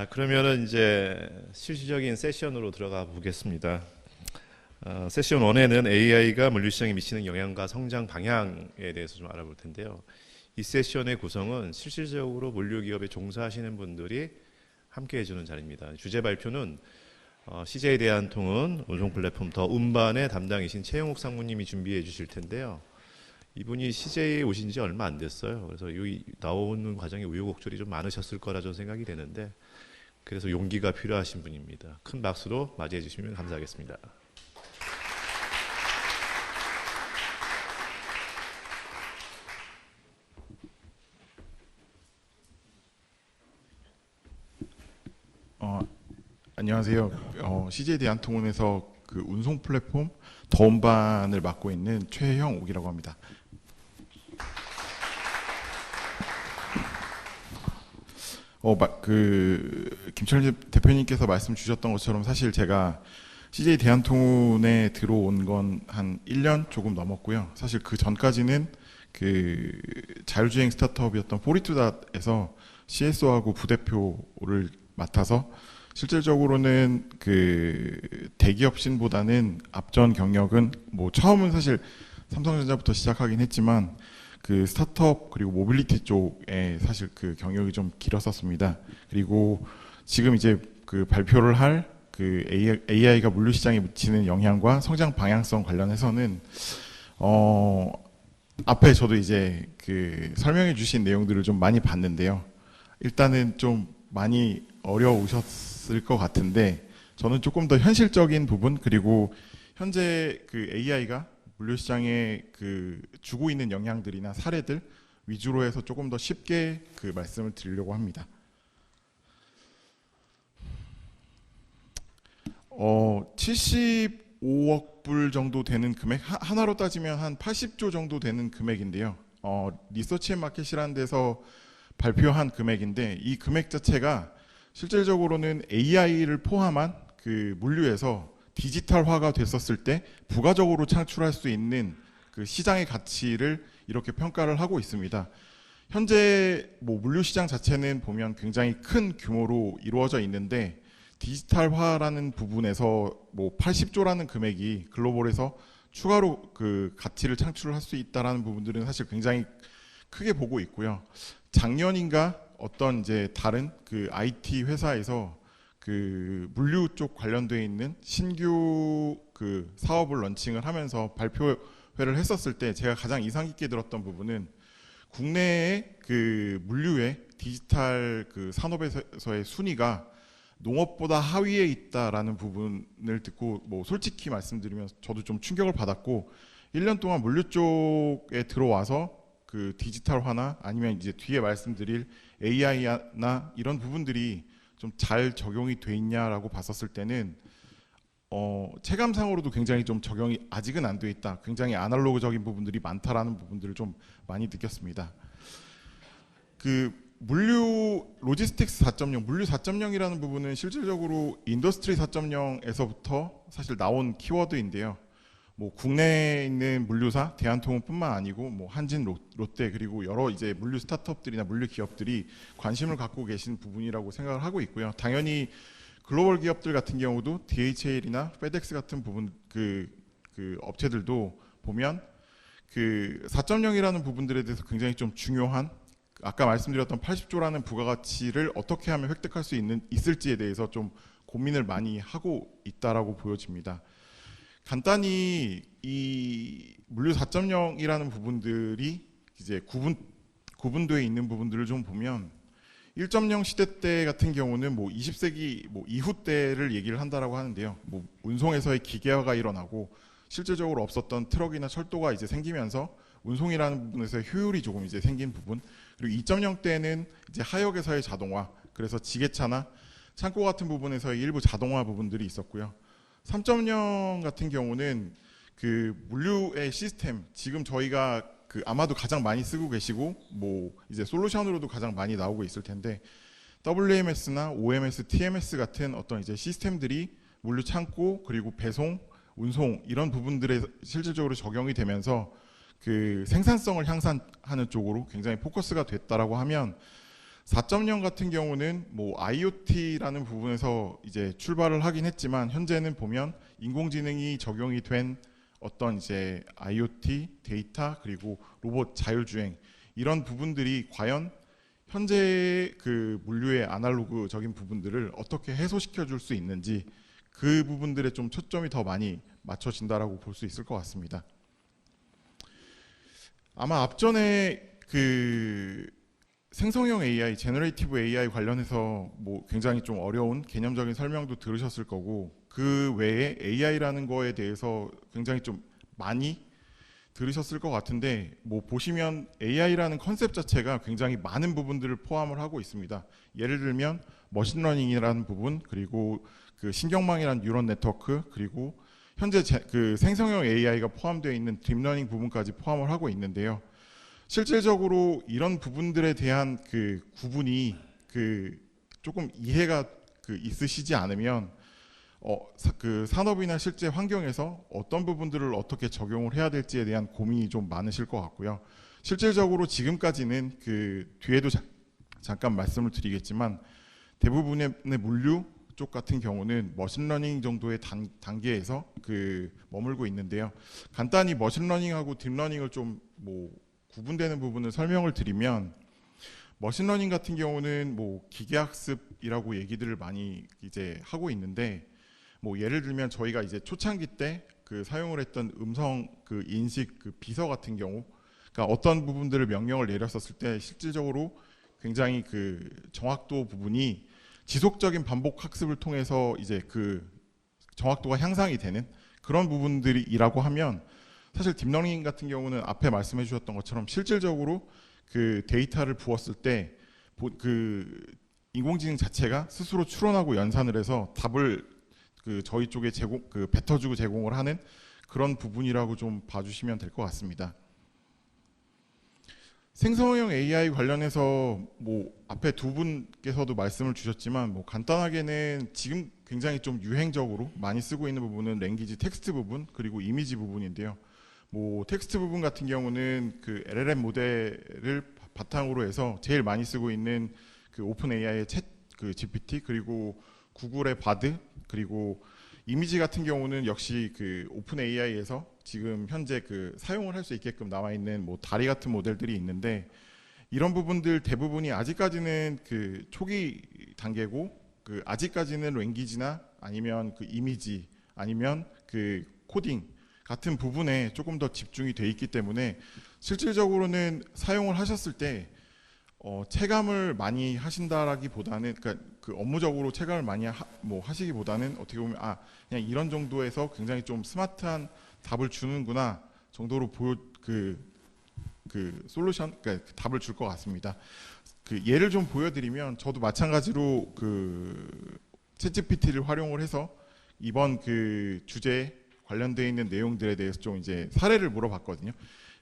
그러면은 이제 실질적인 세션으로 들어가 보겠습니다. 세션 1에는 AI가 물류시장에 미치는 영향과 성장 방향에 대해서 좀 알아볼 텐데요. 이 세션의 구성은 실질적으로 물류기업에 종사하시는 분들이 함께 해주는 자리입니다. 주제 발표는 CJ 대한통운 운송 플랫폼 더 운반의 담당이신 최영욱 상무님이 준비해 주실 텐데요. 이분이 CJ에 오신 지 얼마 안 됐어요. 그래서 이 나오는 과정에 우여곡절이 좀 많으셨을 거라 저는 생각이 되는데, 그래서 용기가 필요하신 분입니다. 큰 박수로 맞이해 주시면 감사하겠습니다. 안녕하세요. CJ 대한통운에서 그 운송 플랫폼 더운반을 맡고 있는 최형욱이라고 합니다. 김철재 대표님께서 말씀 주셨던 것처럼 사실 제가 CJ 대한통운에 들어온 건 한 1년 조금 넘었고요. 사실 그 전까지는 그 자율주행 스타트업이었던 포리투닷에서 CSO하고 부대표를 맡아서 실질적으로는 그 대기업 신보다는 앞전 경력은 뭐 처음은 사실 삼성전자부터 시작하긴 했지만 그 스타트업 그리고 모빌리티 쪽에 사실 그 경력이 좀 길었었습니다. 그리고 지금 이제 그 발표를 할 그 AI가 물류 시장에 미치는 영향과 성장 방향성 관련해서는 앞에 저도 이제 그 설명해 주신 내용들을 좀 많이 봤는데요. 일단은 좀 많이 어려우셨을 것 같은데, 저는 조금 더 현실적인 부분, 그리고 현재 그 AI가 물류 시장에 그 주고 있는 영향들이나 사례들 위주로 해서 조금 더 쉽게 그 말씀을 드리려고 합니다. 75억 불 정도 되는 금액, 하나로 따지면 한 80조 정도 되는 금액인데요. 리서치 앤 마켓이라는 데서 발표한 금액인데, 이 금액 자체가 실질적으로는 AI를 포함한 그 물류에서 디지털화가 됐었을 때 부가적으로 창출할 수 있는 그 시장의 가치를 이렇게 평가를 하고 있습니다. 현재 뭐 물류 시장 자체는 보면 굉장히 큰 규모로 이루어져 있는데, 디지털화라는 부분에서 뭐 80조라는 금액이 글로벌에서 추가로 그 가치를 창출할 수 있다라는 부분들은 사실 굉장히 크게 보고 있고요. 작년인가 어떤 이제 다른 그 IT 회사에서 그 물류 쪽 관련되어 있는 신규 그 사업을 런칭을 하면서 발표회를 했었을 때 제가 가장 인상 깊게 들었던 부분은 국내의 그 물류의 디지털 그 산업에서의 순위가 농업보다 하위에 있다라는 부분을 듣고, 뭐 솔직히 말씀드리면 저도 좀 충격을 받았고, 1년 동안 물류 쪽에 들어와서 그 디지털화나 아니면 이제 뒤에 말씀드릴 AI나 이런 부분들이 좀 잘 적용이 돼 있냐라고 봤었을 때는 체감상으로도 굉장히 좀 적용이 아직은 안 돼 있다, 굉장히 아날로그적인 부분들이 많다라는 부분들을 좀 많이 느꼈습니다. 그 물류 로지스틱스 4.0, 물류 4.0이라는 부분은 실질적으로 인더스트리 4.0에서부터 사실 나온 키워드인데요. 뭐 국내에 있는 물류사 대한통운뿐만 아니고 뭐 한진, 롯데, 그리고 여러 이제 물류 스타트업들이나 물류 기업들이 관심을 갖고 계신 부분이라고 생각을 하고 있고요. 당연히 글로벌 기업들 같은 경우도 DHL이나 페덱스 같은 부분 그 업체들도 보면 그 4.0이라는 부분들에 대해서 굉장히 좀 중요한, 아까 말씀드렸던 80조라는 부가가치를 어떻게 하면 획득할 수 있을지에 대해서 좀 고민을 많이 하고 있다라고 보여집니다. 간단히 이 물류 4.0이라는 부분들이 이제 구분되어 있는 부분들을 좀 보면, 1.0 시대 때 같은 경우는 뭐 20세기 뭐 이후 때를 얘기를 한다라고 하는데요. 뭐 운송에서의 기계화가 일어나고 실질적으로 없었던 트럭이나 철도가 이제 생기면서 운송이라는 부분에서 효율이 조금 이제 생긴 부분, 그리고 2.0 때는 이제 하역에서의 자동화, 그래서 지게차나 창고 같은 부분에서의 일부 자동화 부분들이 있었고요. 3.0 같은 경우는 그 물류의 시스템, 지금 저희가 그 아마도 가장 많이 쓰고 계시고 뭐 이제 솔루션으로도 가장 많이 나오고 있을 텐데, WMS나 OMS, TMS 같은 어떤 이제 시스템들이 물류 창고 그리고 배송, 운송 이런 부분들에 실질적으로 적용이 되면서 그 생산성을 향상하는 쪽으로 굉장히 포커스가 됐다라고 하면, 4.0 같은 경우는 뭐 IoT라는 부분에서 이제 출발을 하긴 했지만 현재는 보면 인공지능이 적용이 된 어떤 이제 IoT 데이터 그리고 로봇 자율주행 이런 부분들이 과연 현재 그 물류의 아날로그적인 부분들을 어떻게 해소시켜 줄 수 있는지 그 부분들에 좀 초점이 더 많이 맞춰진다라고 볼 수 있을 것 같습니다. 아마 앞전에 그 생성형 AI, 제너레이티브 AI 관련해서 뭐 굉장히 좀 어려운 개념적인 설명도 들으셨을 거고 그 외에 AI라는 거에 대해서 굉장히 좀 많이 들으셨을 것 같은데 뭐 보시면 AI라는 컨셉 자체가 굉장히 많은 부분들을 포함을 하고 있습니다. 예를 들면 머신러닝이라는 부분 그리고 그 신경망이라는 뉴런 네트워크 그리고 현재 그 생성형 AI가 포함되어 있는 딥러닝 부분까지 포함을 하고 있는데요. 실질적으로 이런 부분들에 대한 그 구분이 그 조금 이해가 그 있으시지 않으면 그 산업이나 실제 환경에서 어떤 부분들을 어떻게 적용을 해야 될지에 대한 고민이 좀 많으실 것 같고요. 실질적으로 지금까지는 그 뒤에도 잠깐 말씀을 드리겠지만 대부분의 물류 쪽 같은 경우는 머신러닝 정도의 단계에서 그 머물고 있는데요. 간단히 머신러닝하고 딥러닝을 좀 뭐 구분되는 부분을 설명을 드리면 머신러닝 같은 경우는 뭐 기계학습이라고 얘기들을 많이 이제 하고 있는데 뭐 예를 들면 저희가 이제 초창기 때 그 사용을 했던 음성 그 인식 그 비서 같은 경우 그러니까 어떤 부분들을 명령을 내렸었을 때 실질적으로 굉장히 그 정확도 부분이 지속적인 반복 학습을 통해서 이제 그 정확도가 향상이 되는 그런 부분들이라고 하면 사실 딥러닝 같은 경우는 앞에 말씀해 주셨던 것처럼 실질적으로 그 데이터를 부었을 때 그 인공지능 자체가 스스로 추론하고 연산을 해서 답을 그 저희 쪽에 그 뱉어주고 제공을 하는 그런 부분이라고 좀 봐주시면 될 것 같습니다. 생성형 AI 관련해서 뭐 앞에 두 분께서도 말씀을 주셨지만 뭐 간단하게는 지금 굉장히 좀 유행적으로 많이 쓰고 있는 부분은 랭귀지 텍스트 부분 그리고 이미지 부분인데요. 뭐 텍스트 부분 같은 경우는 그 LLM 모델을 바탕으로 해서 제일 많이 쓰고 있는 그 오픈 AI의 챗 그 GPT 그리고 구글의 바드 그리고 이미지 같은 경우는 역시 그 오픈 AI에서 지금 현재 그 사용을 할 수 있게끔 나와 있는 뭐 다리 같은 모델들이 있는데 이런 부분들 대부분이 아직까지는 그 초기 단계고 그 아직까지는 랭귀지나 아니면 그 이미지 아니면 그 코딩 같은 부분에 조금 더 집중이 돼 있기 때문에 실질적으로는 사용을 하셨을 때 체감을 많이 하신다라기보다는 그러니까 그 업무적으로 체감을 많이 하시기보다는 어떻게 보면 그냥 이런 정도에서 굉장히 좀 스마트한 답을 주는구나 정도로 그 솔루션 그러니까 답을 줄 것 같습니다. 그 예를 좀 보여드리면 저도 마찬가지로 그 챗GPT를 활용을 해서 이번 그 주제에 관련되어 있는 내용들에 대해서 좀 이제 사례를 물어봤거든요.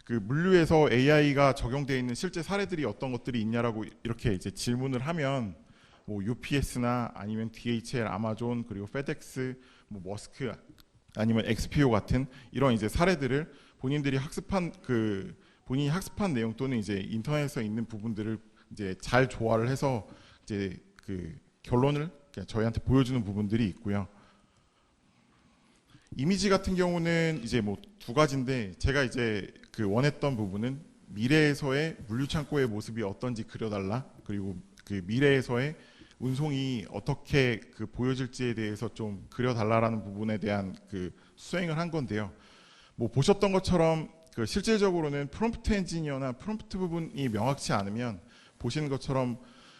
그 물류에서 AI가 적용되어 있는 실제 사례들이 어떤 것들이 있냐라고 이렇게 이제 질문을 하면 뭐 UPS나 아니면 DHL, 아마존 그리고 페덱스, 뭐 머스크 아니면 XPO 같은 이런 이제 사례들을 본인이 학습한 내용 또는 이제 인터넷에 있는 부분들을 이제 잘 조화를 해서 이제 그 결론을 저희한테 보여주는 부분들이 있고요. 이미지 같은 경우는 이제 뭐 두 가지인데 제가 이제 그 원했던 부분은 미래에서의 물류 창고의 모습이 어떤지 그려달라 그리고 그 미래에서의 운송이 어떻게 그 보여질지에 대해서 좀 그려달라라는 부분에 대한 그 수행을 한 건데요. 뭐 보셨던 것처럼 그 실질적으로는 프롬프트 엔지니어나 프롬프트 부분이 명확치 않으면 보시는 것처럼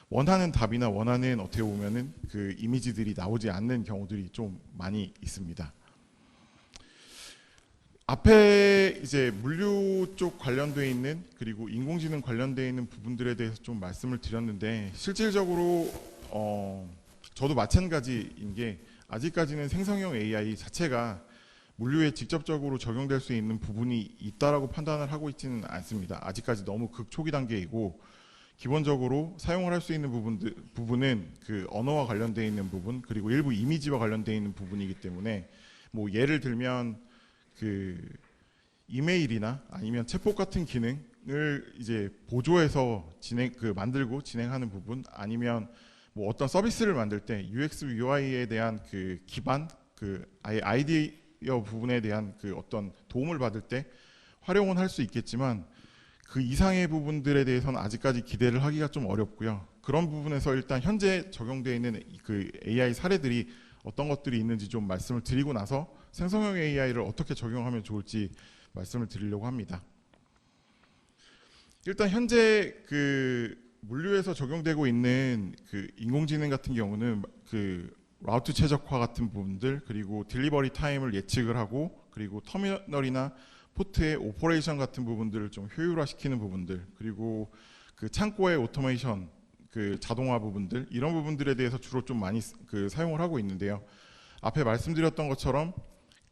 원하는 답이나 원하는 어떻게 보면은 그 이미지들이 나오지 않는 경우들이 좀 많이 있습니다. 앞에 이제 물류 쪽 관련되어 있는 그리고 인공지능 관련되어 있는 부분들에 대해서 좀 말씀을 드렸는데 실질적으로 저도 마찬가지인 게 아직까지는 생성형 AI 자체가 물류에 직접적으로 적용될 수 있는 부분이 있다라고 판단을 하고 있지는 않습니다. 아직까지 너무 극초기 단계이고 기본적으로 사용을 할 수 있는 부분은 그 언어와 관련되어 있는 부분 그리고 일부 이미지와 관련되어 있는 부분이기 때문에 뭐 예를 들면 그 이메일이나 아니면 챗봇 같은 기능 이제 보조해서 만들고 진행하는 부분, 아니면 뭐 어떤 서비스를 만들 때 UX, UI에 대한 그 기반, 아예 아이디어 부분에 대한 그 어떤 도움을 받을 때 활용은 할 수 있겠지만 그 이상의 부분들에 대해서는 아직까지 기대를 하기가 좀 어렵고요. 그런 부분에서 일단 현재 적용되어 있는 그 AI 사례들이 어떤 것들이 있는지 좀 말씀을 드리고 나서 생성형 AI를 어떻게 적용하면 좋을지 말씀을 드리려고 합니다. 일단 현재 그 물류에서 적용되고 있는 그 인공지능 같은 경우는 그 라우트 최적화 같은 부분들, 그리고 딜리버리 타임을 예측을 하고, 그리고 터미널이나 포트의 오퍼레이션 같은 부분들을 좀 효율화시키는 부분들, 그리고 그 창고의 오토메이션, 그 자동화 부분들, 이런 부분들에 대해서 주로 좀 많이 그 사용을 하고 있는데요. 앞에 말씀드렸던 것처럼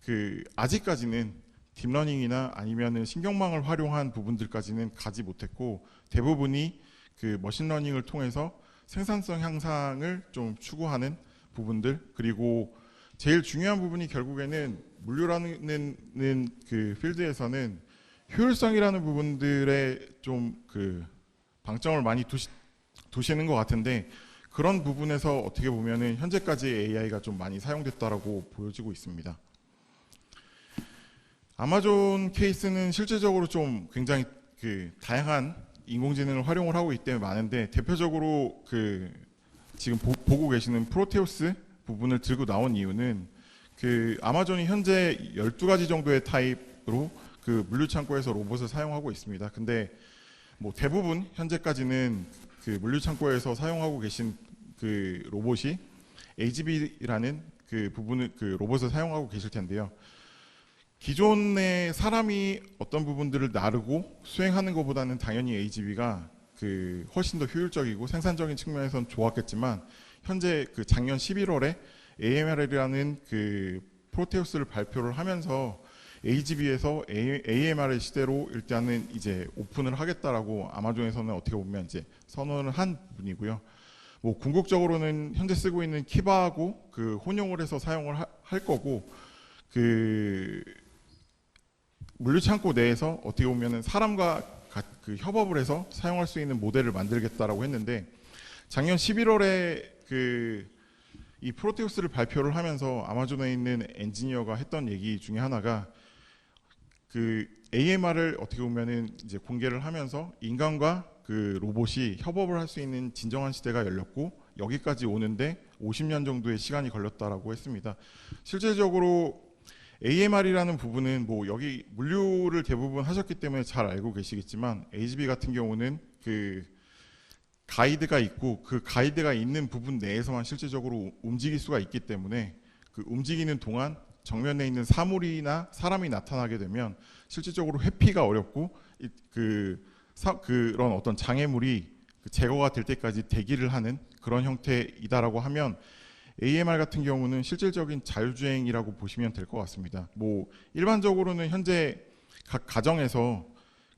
그 아직까지는 딥러닝이나 아니면은 신경망을 활용한 부분들까지는 가지 못했고, 대부분이 그 머신러닝을 통해서 생산성 향상을 좀 추구하는 부분들, 그리고 제일 중요한 부분이 결국에는 물류라는 그 필드에서는 효율성이라는 부분들에 좀 그 방점을 많이 두시는 것 같은데, 그런 부분에서 어떻게 보면은 현재까지 AI가 좀 많이 사용됐다라고 보여지고 있습니다. 아마존 케이스는 실질적으로 좀 굉장히 그 다양한 인공지능을 활용을 하고 있기 때문에 많은데, 대표적으로 그 지금 보고 계시는 프로테우스 부분을 들고 나온 이유는 그 아마존이 현재 12가지 정도의 타입으로 그 물류 창고에서 로봇을 사용하고 있습니다. 근데 뭐 대부분 현재까지는 그 물류 창고에서 사용하고 계신 그 로봇이 AGV라는 그 부분을 그 로봇을 사용하고 계실 텐데요. 기존의 사람이 어떤 부분들을 나르고 수행하는 것보다는 당연히 AGV가 그 훨씬 더 효율적이고 생산적인 측면에서는 좋았겠지만, 현재 그 작년 11월에 AMR이라는 그 프로테우스를 발표를 하면서 AGV에서 AMR의 시대로 일단은 이제 오픈을 하겠다라고 아마존에서는 어떻게 보면 이제 선언을 한 부분이고요. 뭐 궁극적으로는 현재 쓰고 있는 키바하고 그 혼용을 해서 사용을 할 거고, 그 물류 창고 내에서 어떻게 보면은 사람과 그 협업을 해서 사용할 수 있는 모델을 만들겠다라고 했는데, 작년 11월에 그 이 프로테우스를 발표를 하면서 아마존에 있는 엔지니어가 했던 얘기 중에 하나가 그 AMR을 어떻게 보면은 이제 공개를 하면서 인간과 그 로봇이 협업을 할 수 있는 진정한 시대가 열렸고, 여기까지 오는데 50년 정도의 시간이 걸렸다라고 했습니다. 실질적으로 AMR이라는 부분은 뭐 여기 물류를 대부분 하셨기 때문에 잘 알고 계시겠지만, AGV 같은 경우는 그 가이드가 있고 그 가이드가 있는 부분 내에서만 실질적으로 움직일 수가 있기 때문에, 그 움직이는 동안 정면에 있는 사물이나 사람이 나타나게 되면 실질적으로 회피가 어렵고 그런 어떤 장애물이 제거가 될 때까지 대기를 하는 그런 형태이다라고 하면, AMR 같은 경우는 실질적인 자율주행이라고 보시면 될 것 같습니다. 뭐 일반적으로는 현재 각 가정에서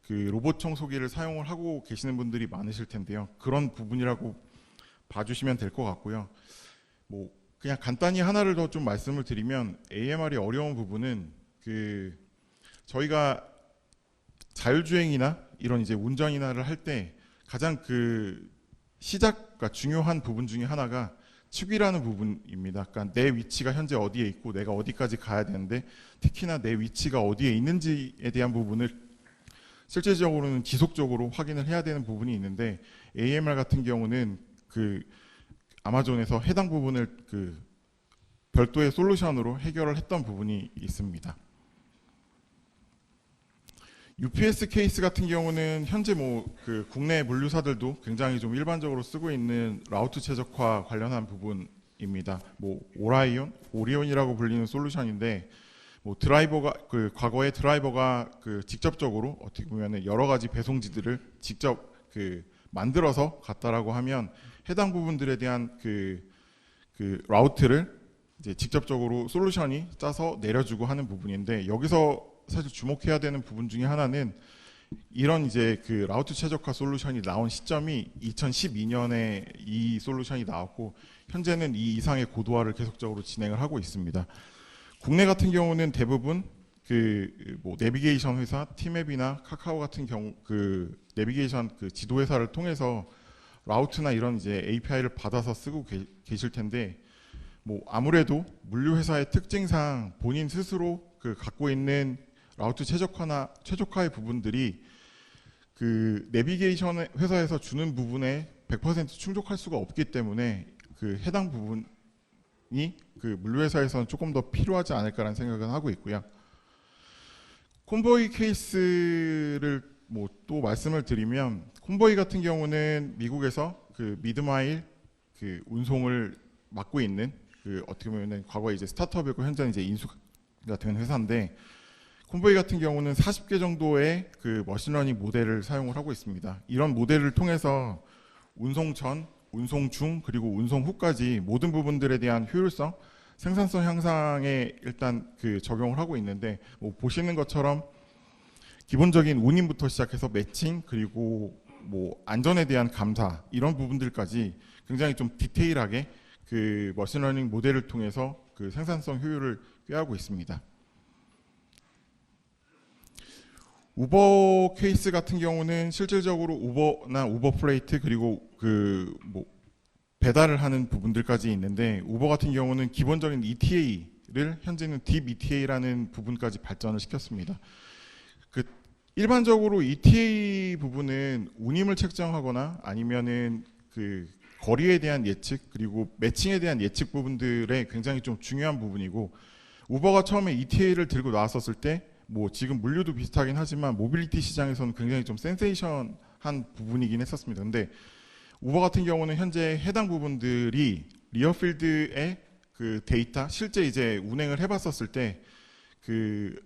그 로봇 청소기를 사용을 하고 계시는 분들이 많으실 텐데요. 그런 부분이라고 봐주시면 될 것 같고요. 뭐 그냥 간단히 하나를 더 좀 말씀을 드리면, AMR이 어려운 부분은 그 저희가 자율주행이나 이런 이제 운전이나를 할 때 가장 그 시작과 중요한 부분 중에 하나가 측위라는 부분입니다. 그러니까 내 위치가 현재 어디에 있고 내가 어디까지 가야 되는데, 특히나 내 위치가 어디에 있는지에 대한 부분을 실질적으로는 지속적으로 확인을 해야 되는 부분이 있는데, AMR 같은 경우는 그 아마존에서 해당 부분을 그 별도의 솔루션으로 해결을 했던 부분이 있습니다. UPS 케이스 같은 경우는 현재 뭐 그 국내 물류사들도 굉장히 좀 일반적으로 쓰고 있는 라우트 최적화 관련한 부분입니다. 뭐 오리온이라고 불리는 솔루션인데, 뭐 드라이버가 그 과거에 드라이버가 그 직접적으로 어떻게 보면 여러 가지 배송지들을 직접 그 만들어서 갔다라고 하면, 해당 부분들에 대한 그 라우트를 이제 직접적으로 솔루션이 짜서 내려주고 하는 부분인데, 여기서 사실 주목해야 되는 부분 중에 하나는 이런 이제 그 라우트 최적화 솔루션이 나온 시점이 2012년에 이 솔루션이 나왔고, 현재는 이 이상의 고도화를 계속적으로 진행을 하고 있습니다. 국내 같은 경우는 대부분 그 뭐 내비게이션 회사 티맵이나 카카오 같은 경우 그 내비게이션 그 지도 회사를 통해서 라우트나 이런 이제 API를 받아서 쓰고 계실 텐데, 뭐 아무래도 물류 회사의 특징상 본인 스스로 그 갖고 있는 라우트 최적화의 부분들이 그 내비게이션 회사에서 주는 부분에 100% 충족할 수가 없기 때문에 그 해당 부분이 그 물류 회사에서는 조금 더 필요하지 않을까라는 생각은 하고 있고요. 콤보이 케이스를 뭐 또 말씀을 드리면, 콤보이 같은 경우는 미국에서 그 미드마일 그 운송을 맡고 있는 그 어떻게 보면은 과거에 이제 스타트업이고 현재는 이제 인수가 된 회사인데, 콤보이 같은 경우는 40개 정도의 그 머신러닝 모델을 사용을 하고 있습니다. 이런 모델을 통해서 운송 전, 운송 중, 그리고 운송 후까지 모든 부분들에 대한 효율성, 생산성 향상에 일단 그 적용을 하고 있는데, 뭐 보시는 것처럼 기본적인 운임부터 시작해서 매칭, 그리고 뭐 안전에 대한 감사, 이런 부분들까지 굉장히 좀 디테일하게 그 머신러닝 모델을 통해서 그 생산성 효율을 꾀하고 있습니다. 우버 케이스 같은 경우는 실질적으로 우버나 우버플레이트, 그리고 그 뭐 배달을 하는 부분들까지 있는데, 우버 같은 경우는 기본적인 ETA를 현재는 딥 ETA라는 부분까지 발전을 시켰습니다. 그 일반적으로 ETA 부분은 운임을 책정하거나 아니면은 그 거리에 대한 예측, 그리고 매칭에 대한 예측 부분들에 굉장히 좀 중요한 부분이고, 우버가 처음에 ETA를 들고 나왔었을 때 뭐 지금 물류도 비슷하긴 하지만 모빌리티 시장에서는 굉장히 좀 센세이션한 부분이긴 했었습니다. 근데 우버 같은 경우는 현재 해당 부분들이 리어필드의 그 데이터, 실제 이제 운행을 해봤었을 때 그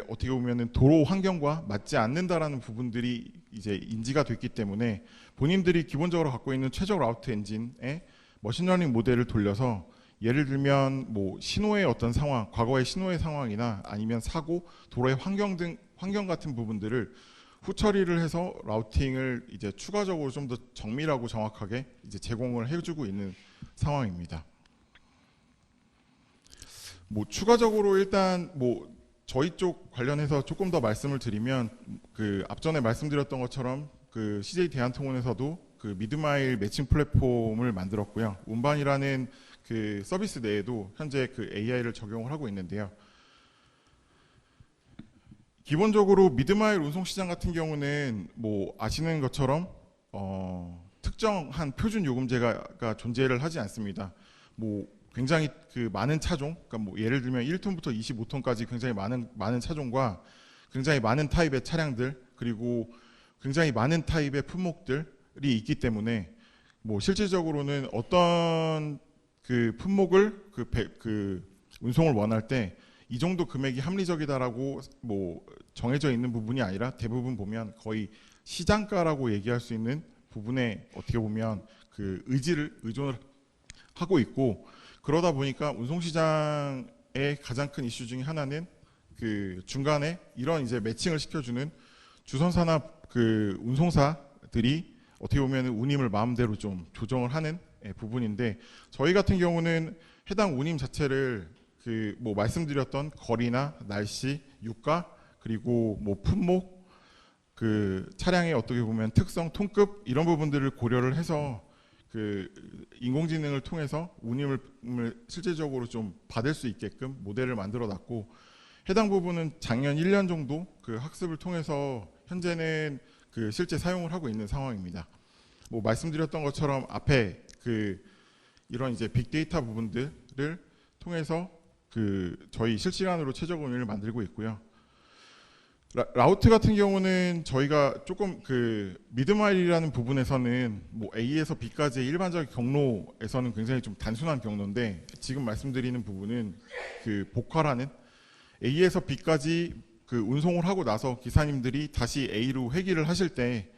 어떻게 보면은 도로 환경과 맞지 않는다라는 부분들이 이제 인지가 됐기 때문에 본인들이 기본적으로 갖고 있는 최적 라우트 엔진에 머신러닝 모델을 돌려서, 예를 들면 뭐 신호의 어떤 상황, 과거의 신호의 상황이나 아니면 사고, 도로의 환경 같은 부분들을 후처리를 해서 라우팅을 이제 추가적으로 좀 더 정밀하고 정확하게 이제 제공을 해주고 있는 상황입니다. 뭐 추가적으로 일단 뭐 저희 쪽 관련해서 조금 더 말씀을 드리면, 그 앞전에 말씀드렸던 것처럼 그 CJ 대한통운에서도 그 미드마일 매칭 플랫폼을 만들었고요. 운반이라는 그 서비스 내에도 현재 그 AI를 적용을 하고 있는데요. 기본적으로 미드마일 운송 시장 같은 경우는 뭐 아시는 것처럼 특정한 표준 요금제가 존재를 하지 않습니다. 뭐 굉장히 그 많은 차종, 그러니까 뭐 예를 들면 1톤부터 25톤까지 굉장히 많은 차종과 굉장히 많은 타입의 차량들, 그리고 굉장히 많은 타입의 품목들이 있기 때문에 뭐 실질적으로는 어떤 그 품목을 그 운송을 원할 때 이 정도 금액이 합리적이다라고 뭐 정해져 있는 부분이 아니라, 대부분 보면 거의 시장가라고 얘기할 수 있는 부분에 어떻게 보면 그 의존을 하고 있고, 그러다 보니까 운송시장의 가장 큰 이슈 중에 하나는 그 중간에 이런 이제 매칭을 시켜주는 주선사나 그 운송사들이 어떻게 보면 운임을 마음대로 좀 조정을 하는 부분인데, 저희 같은 경우는 해당 운임 자체를 그 뭐 말씀드렸던 거리나 날씨, 유가, 그리고 뭐 품목, 그 차량의 어떻게 보면 특성, 톤급, 이런 부분들을 고려를 해서 그 인공지능을 통해서 운임을 실제적으로 좀 받을 수 있게끔 모델을 만들어 놨고, 해당 부분은 작년 1년 정도 그 학습을 통해서 현재는 그 실제 사용을 하고 있는 상황입니다. 뭐 말씀드렸던 것처럼 앞에 그 이런 이제 빅데이터 부분들을 통해서 그 저희 실시간으로 최적 운임을 만들고 있고요. 라우트 같은 경우는 저희가 조금 그 미드마일이라는 부분에서는 뭐 A에서 B까지의 일반적인 경로에서는 굉장히 좀 단순한 경로인데, 지금 말씀드리는 부분은 그 복화라는 A에서 B까지 그 운송을 하고 나서 기사님들이 다시 A로 회귀를 하실 때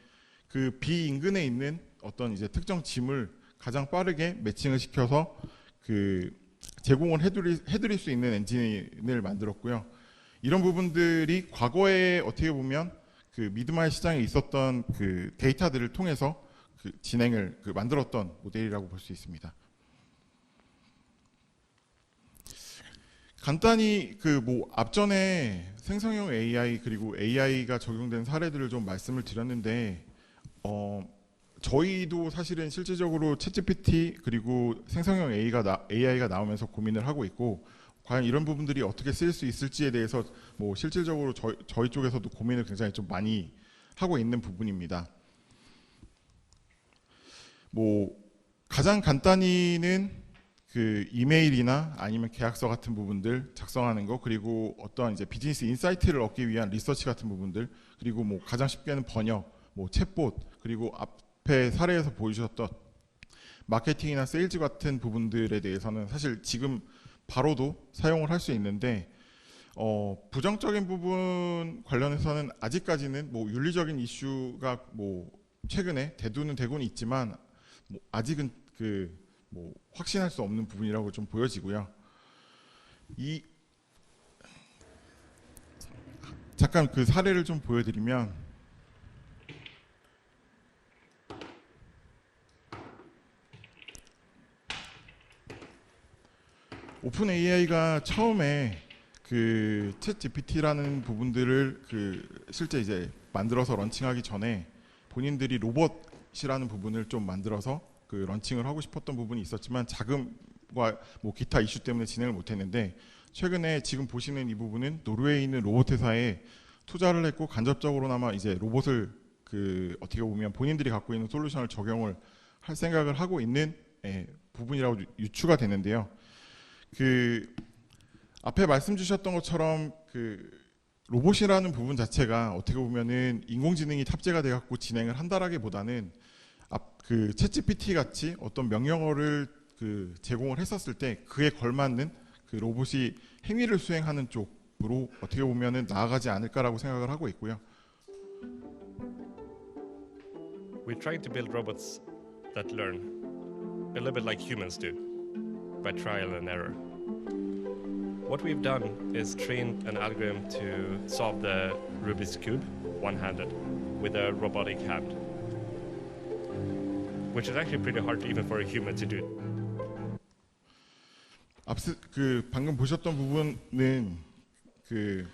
그 B 인근에 있는 어떤 이제 특정 짐을 가장 빠르게 매칭을 시켜서 그 제공을 해드릴 수 있는 엔진을 만들었고요. 이런 부분들이 과거에 어떻게 보면 그 미드마일 시장에 있었던 그 데이터들을 통해서 그 진행을 만들었던 모델이라고 볼 수 있습니다. 간단히 그 뭐 앞전에 생성형 AI 그리고 AI가 적용된 사례들을 좀 말씀을 드렸는데 저희도 사실은 실질적으로 챗GPT 그리고 생성형 AI가 나오면서 고민을 하고 있고 과연 이런 부분들이 어떻게 쓰일 수 있을지에 대해서 뭐 실질적으로 저희 쪽에서도 고민을 굉장히 좀 많이 하고 있는 부분입니다. 뭐 가장 간단히는 그 이메일이나 아니면 계약서 같은 부분들 작성하는 거 그리고 어떤 이제 비즈니스 인사이트를 얻기 위한 리서치 같은 부분들 그리고 뭐 가장 쉽게는 번역, 뭐 챗봇 그리고 앞에 사례에서 보여주셨던 마케팅이나 세일즈 같은 부분들에 대해서는 사실 지금 바로도 사용을 할 수 있는데 부정적인 부분 관련해서는 아직까지는 뭐 윤리적인 이슈가 뭐 최근에 대두는 되고는 있지만 뭐 아직은 그 뭐 확신할 수 없는 부분이라고 좀 보여지고요. 잠깐 그 사례를 좀 보여드리면 오픈 AI가 처음에 그 챗 GPT라는 부분들을 그 실제 이제 만들어서 런칭하기 전에 본인들이 로봇이라는 부분을 좀 만들어서 그 런칭을 하고 싶었던 부분이 있었지만 자금과 뭐 기타 이슈 때문에 진행을 못했는데 최근에 지금 보시는 이 부분은 노르웨이에 있는 로봇 회사에 투자를 했고 간접적으로나마 이제 로봇을 그 어떻게 보면 본인들이 갖고 있는 솔루션을 적용을 할 생각을 하고 있는 부분이라고 유추가 되는데요. 그 앞에 말씀 주셨던 것처럼 그 로봇이라는 부분 자체가 어떻게 보면은 인공지능이 탑재가 돼 갖고 진행을 한다라기보다는 그 챗GPT 같이 어떤 명령어를 그 제공을 했었을 때 그에 걸맞는 그 로봇이 행위를 수행하는 쪽으로 어떻게 보면은 나아가지 않을까라고 생각을 하고 있고요. We're trying to build robots that learn a little bit like humans do by trial and error. What we've done is trained an algorithm to solve the Rubik's Cube one-handed with a robotic hand, which is actually pretty hard even for a human to do. 앞서 그 방금 보셨던 부분은 그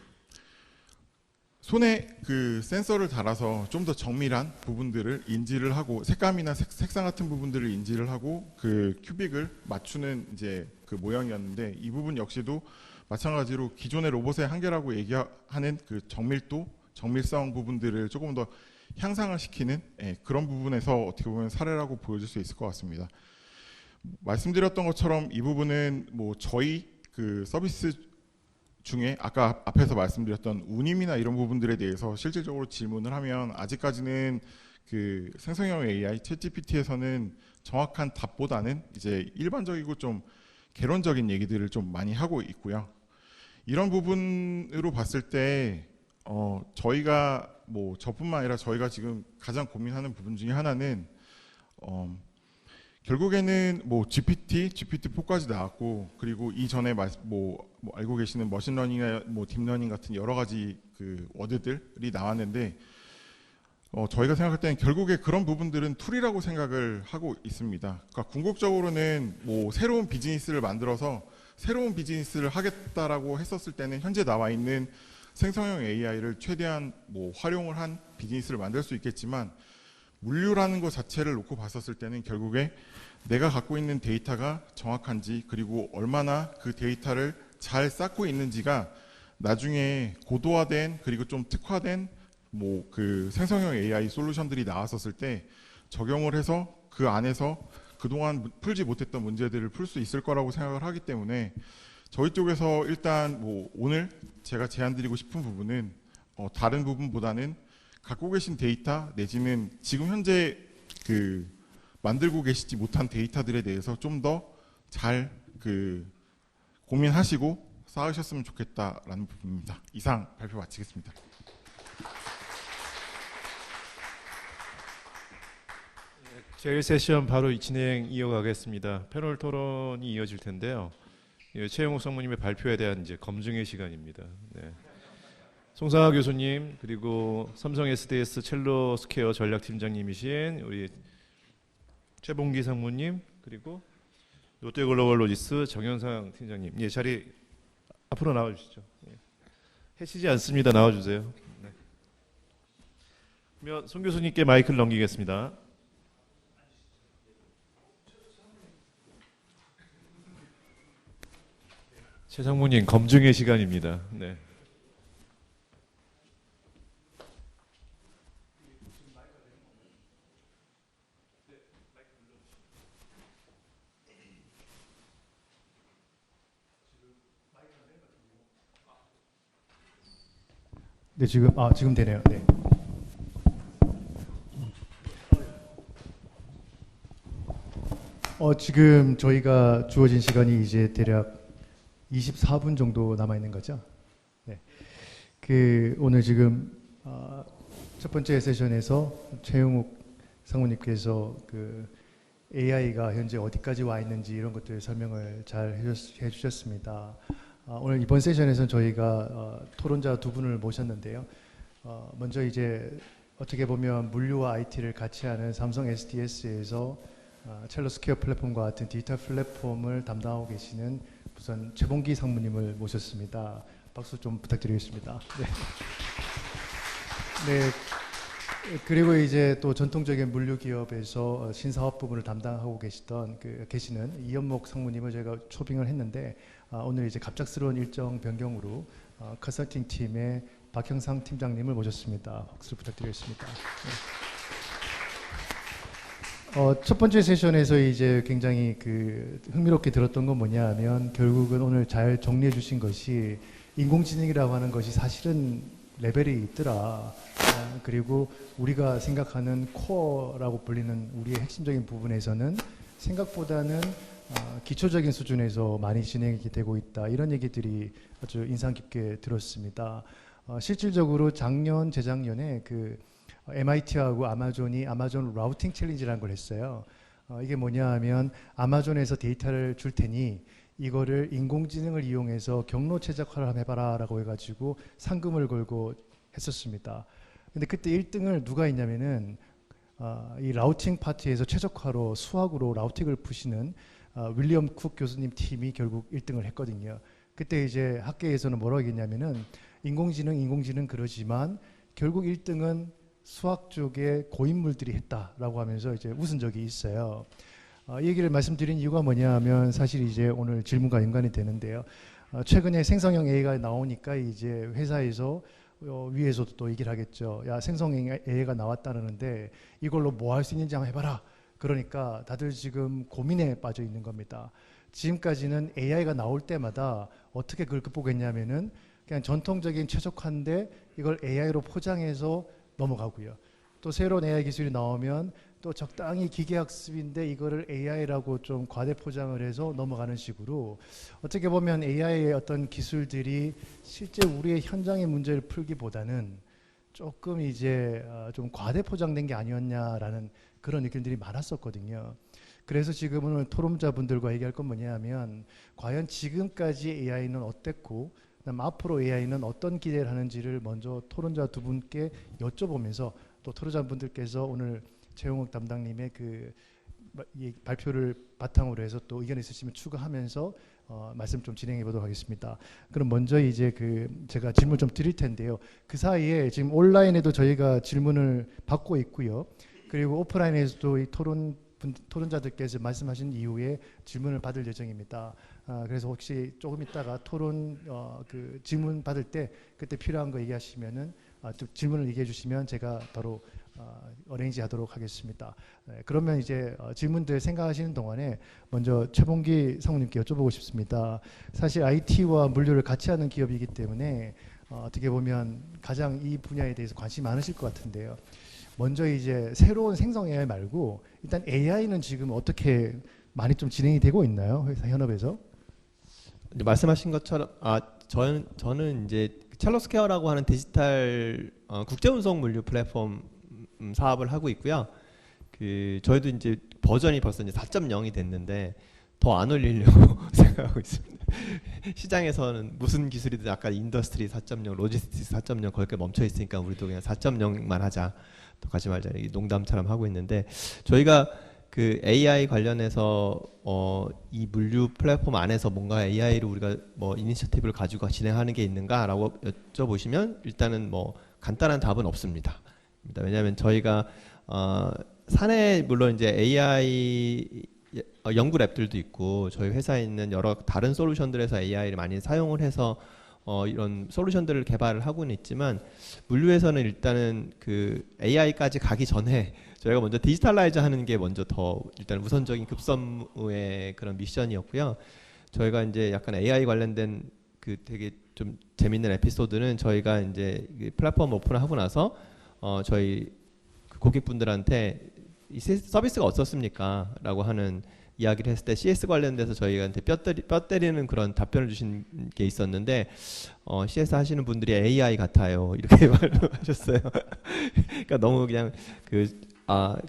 손에 그 센서를 달아서 좀 더 정밀한 부분들을 인지를 하고 색감이나 색상 같은 부분들을 인지를 하고 그 큐빅을 맞추는 이제 그 모양이었는데 이 부분 역시도 마찬가지로 기존의 로봇의 한계라고 얘기하는 그 정밀도, 정밀성 부분들을 조금 더 향상을 시키는 그런 부분에서 어떻게 보면 사례라고 보여줄 수 있을 것 같습니다. 말씀드렸던 것처럼 이 부분은 뭐 저희 그 서비스 중에 아까 앞에서 말씀드렸던 운임이나 이런 부분들에 대해서 실질적으로 질문을 하면 아직까지는 그 생성형 AI, 챗GPT에서는 정확한 답보다는 이제 일반적이고 좀 개론적인 얘기들을 좀 많이 하고 있고요. 이런 부분으로 봤을 때 저희가 뭐 저뿐만 아니라 저희가 지금 가장 고민하는 부분 중에 하나는 결국에는 뭐 GPT-4까지 나왔고 그리고 이전에 뭐 알고 계시는 머신러닝이나 뭐 딥러닝 같은 여러 가지 그 워드들이 나왔는데 저희가 생각할 때는 결국에 그런 부분들은 툴이라고 생각을 하고 있습니다. 그러니까 궁극적으로는 뭐 새로운 비즈니스를 만들어서 새로운 비즈니스를 하겠다라고 했었을 때는 현재 나와 있는 생성형 AI를 최대한 뭐 활용을 한 비즈니스를 만들 수 있겠지만 물류라는 것 자체를 놓고 봤었을 때는 결국에 내가 갖고 있는 데이터가 정확한지 그리고 얼마나 그 데이터를 잘 쌓고 있는지가 나중에 고도화된 그리고 좀 특화된 뭐 그 생성형 AI 솔루션들이 나왔었을 때 적용을 해서 그 안에서 그동안 풀지 못했던 문제들을 풀 수 있을 거라고 생각을 하기 때문에 저희 쪽에서 일단 뭐 오늘 제가 제안드리고 싶은 부분은 다른 부분보다는 갖고 계신 데이터 내지는 지금 현재 그 만들고 계시지 못한 데이터들에 대해서 좀 더 잘 그 고민하시고 쌓으셨으면 좋겠다라는 부분입니다. 이상 발표 마치겠습니다. 제일 세션 바로 진행 이어가겠습니다. 패널 토론이 이어질 텐데요. 최영욱 성무님의 발표에 대한 이제 검증의 시간입니다. 네. 송상하 교수님 그리고 삼성 SDS 첼로 스퀘어 전략팀장님이신 우리 최봉기 상무님 그리고 롯데글로벌 로지스 정현상 팀장님 자리 앞으로 나와 주시죠. 예. 해치지 않습니다. 나와 주세요. 네. 그러면 송 교수님께 마이크를 넘기겠습니다. 최 장모님 검증의 시간입니다. 네. 네, 지금 되네요. 네. 지금 저희가 주어진 시간이 이제 대략 24분 정도 남아 있는 거죠. 네. 오늘 지금 첫 번째 세션에서 최용욱 상무님께서 AI가 현재 어디까지 와 있는지 이런 것들 설명을 잘 해주셨습니다. 오늘 이번 세션에서는 저희가 토론자 두 분을 모셨는데요. 먼저 이제 어떻게 보면 물류와 IT를 같이 하는 삼성 SDS에서 첼로스퀘어 플랫폼과 같은 디지털 플랫폼을 담당하고 계시는 우선 최봉기 상무님을 모셨습니다. 박수 좀 부탁드리겠습니다. 네. 네. 그리고 이제 또 전통적인 물류 기업에서 신사업 부분을 담당하고 계시는 이연목 상무님을 저희가 초빙을 했는데 오늘 이제 갑작스러운 일정 변경으로 컨설팅 팀의 박형상 팀장님을 모셨습니다. 박수 부탁드리겠습니다. 네. 첫 번째 세션에서 이제 굉장히 흥미롭게 들었던 건 뭐냐 하면 결국은 오늘 잘 정리해 주신 것이 인공지능이라고 하는 것이 사실은 레벨이 있더라. 그리고 우리가 생각하는 코어라고 불리는 우리의 핵심적인 부분에서는 생각보다는 기초적인 수준에서 많이 진행이 되고 있다. 이런 얘기들이 아주 인상 깊게 들었습니다. 실질적으로 재작년에 MIT하고 아마존이 아마존 라우팅 챌린지라는 걸 했어요. 이게 뭐냐 하면 아마존에서 데이터를 줄 테니 이거를 인공지능을 이용해서 경로 최적화를 한번 해봐라 라고 해가지고 상금을 걸고 했었습니다. 근데 그때 1등을 누가 했냐면은 이 라우팅 파트에서 최적화로 수학으로 라우팅을 푸시는 윌리엄 쿡 교수님 팀이 결국 1등을 했거든요. 그때 이제 학계에서는 뭐라고 했냐면은 인공지능 그러지만 결국 1등은 수학 쪽에 고인물들이 했다라고 하면서 이제 웃은 적이 있어요. 이 얘기를 말씀드린 이유가 뭐냐 하면 사실 이제 오늘 질문과 연관이 되는데요. 최근에 생성형 AI가 나오니까 이제 회사에서 위에서도 또 얘기를 하겠죠. 야, 생성형 AI가 나왔다는데 이걸로 뭐 할 수 있는지 한번 해봐라. 그러니까 다들 지금 고민에 빠져 있는 겁니다. 지금까지는 AI가 나올 때마다 어떻게 그걸 극복했냐면은 그냥 전통적인 최적화인데 이걸 AI로 포장해서 넘어가고요. 또 새로운 AI 기술이 나오면 또 적당히 기계학습인데 이거를 AI라고 좀 과대 포장을 해서 넘어가는 식으로 어떻게 보면 AI의 어떤 기술들이 실제 우리의 현장의 문제를 풀기보다는 조금 이제 좀 과대 포장된 게 아니었냐라는 그런 의견들이 많았었거든요. 그래서 지금 오늘 토론자분들과 얘기할 건 뭐냐면 과연 지금까지 AI는 어땠고 그다음 앞으로 AI는 어떤 기대를 하는지를 먼저 토론자 두 분께 여쭤보면서 또 토론자분들께서 오늘 최용욱 담당님의 이 발표를 바탕으로 해서 또 의견 있으시면 추가하면서 말씀 좀 진행해 보도록 하겠습니다. 그럼 먼저 이제 제가 질문 좀 드릴 텐데요. 그 사이에 지금 온라인에도 저희가 질문을 받고 있고요. 그리고 오프라인에서도 이 토론자들께서 말씀하신 이후에 질문을 받을 예정입니다. 그래서 혹시 조금 있다가 토론 질문 받을 때 그때 필요한 거 얘기하시면은 질문을 얘기해 주시면 제가 바로 어레인지 하도록 하겠습니다. 네, 그러면 이제 질문들 생각하시는 동안에 먼저 최봉기 상무님께 여쭤보고 싶습니다. 사실 IT와 물류를 같이 하는 기업이기 때문에 어떻게 보면 가장 이 분야에 대해서 관심이 많으실 것 같은데요. 먼저 이제 새로운 생성 AI 말고 일단 AI는 지금 어떻게 많이 좀 진행이 되고 있나요? 회사 현업에서? 말씀하신 것처럼 저는 이제 첼로스퀘어라고 하는 디지털 국제운송 물류 플랫폼 사업을 하고 있고요. 저희도 이제 버전이 벌써 이제 4.0이 됐는데 더 안 올리려고 생각하고 있습니다. 시장에서는 무슨 기술이든 아까 인더스트리 4.0, 로지스틱스 4.0 거기에 멈춰 있으니까 우리도 그냥 4.0만 하자. 더 가지 말자. 농담처럼 하고 있는데 저희가 그 AI 관련해서 이 물류 플랫폼 안에서 뭔가 AI로 우리가 뭐 이니셔티브를 가지고 진행하는 게 있는가라고 여쭤보시면 일단은 뭐 간단한 답은 없습니다. 왜냐하면 저희가 사내 물론 이제 AI 연구 랩들도 있고 저희 회사에 있는 여러 다른 솔루션들에서 AI를 많이 사용을 해서 이런 솔루션들을 개발을 하고는 있지만 물류에서는 일단은 그 AI까지 가기 전에 저희가 먼저 디지털라이즈 하는 게 먼저 더 일단 우선적인 급선무의 그런 미션이었고요. 저희가 이제 약간 AI 관련된 그 되게 좀 재밌는 에피소드는 저희가 이제 플랫폼 오픈을 하고 나서 저희 그 고객분들한테 이 서비스가 어떻습니까? 라고 하는 이야기를 했을 때 CS 관련돼서 저희한테 뼈 때리는 그런 답변을 주신 게 있었는데 CS 하시는 분들이 AI 같아요 이렇게 말하셨어요. 그러니까 너무 그냥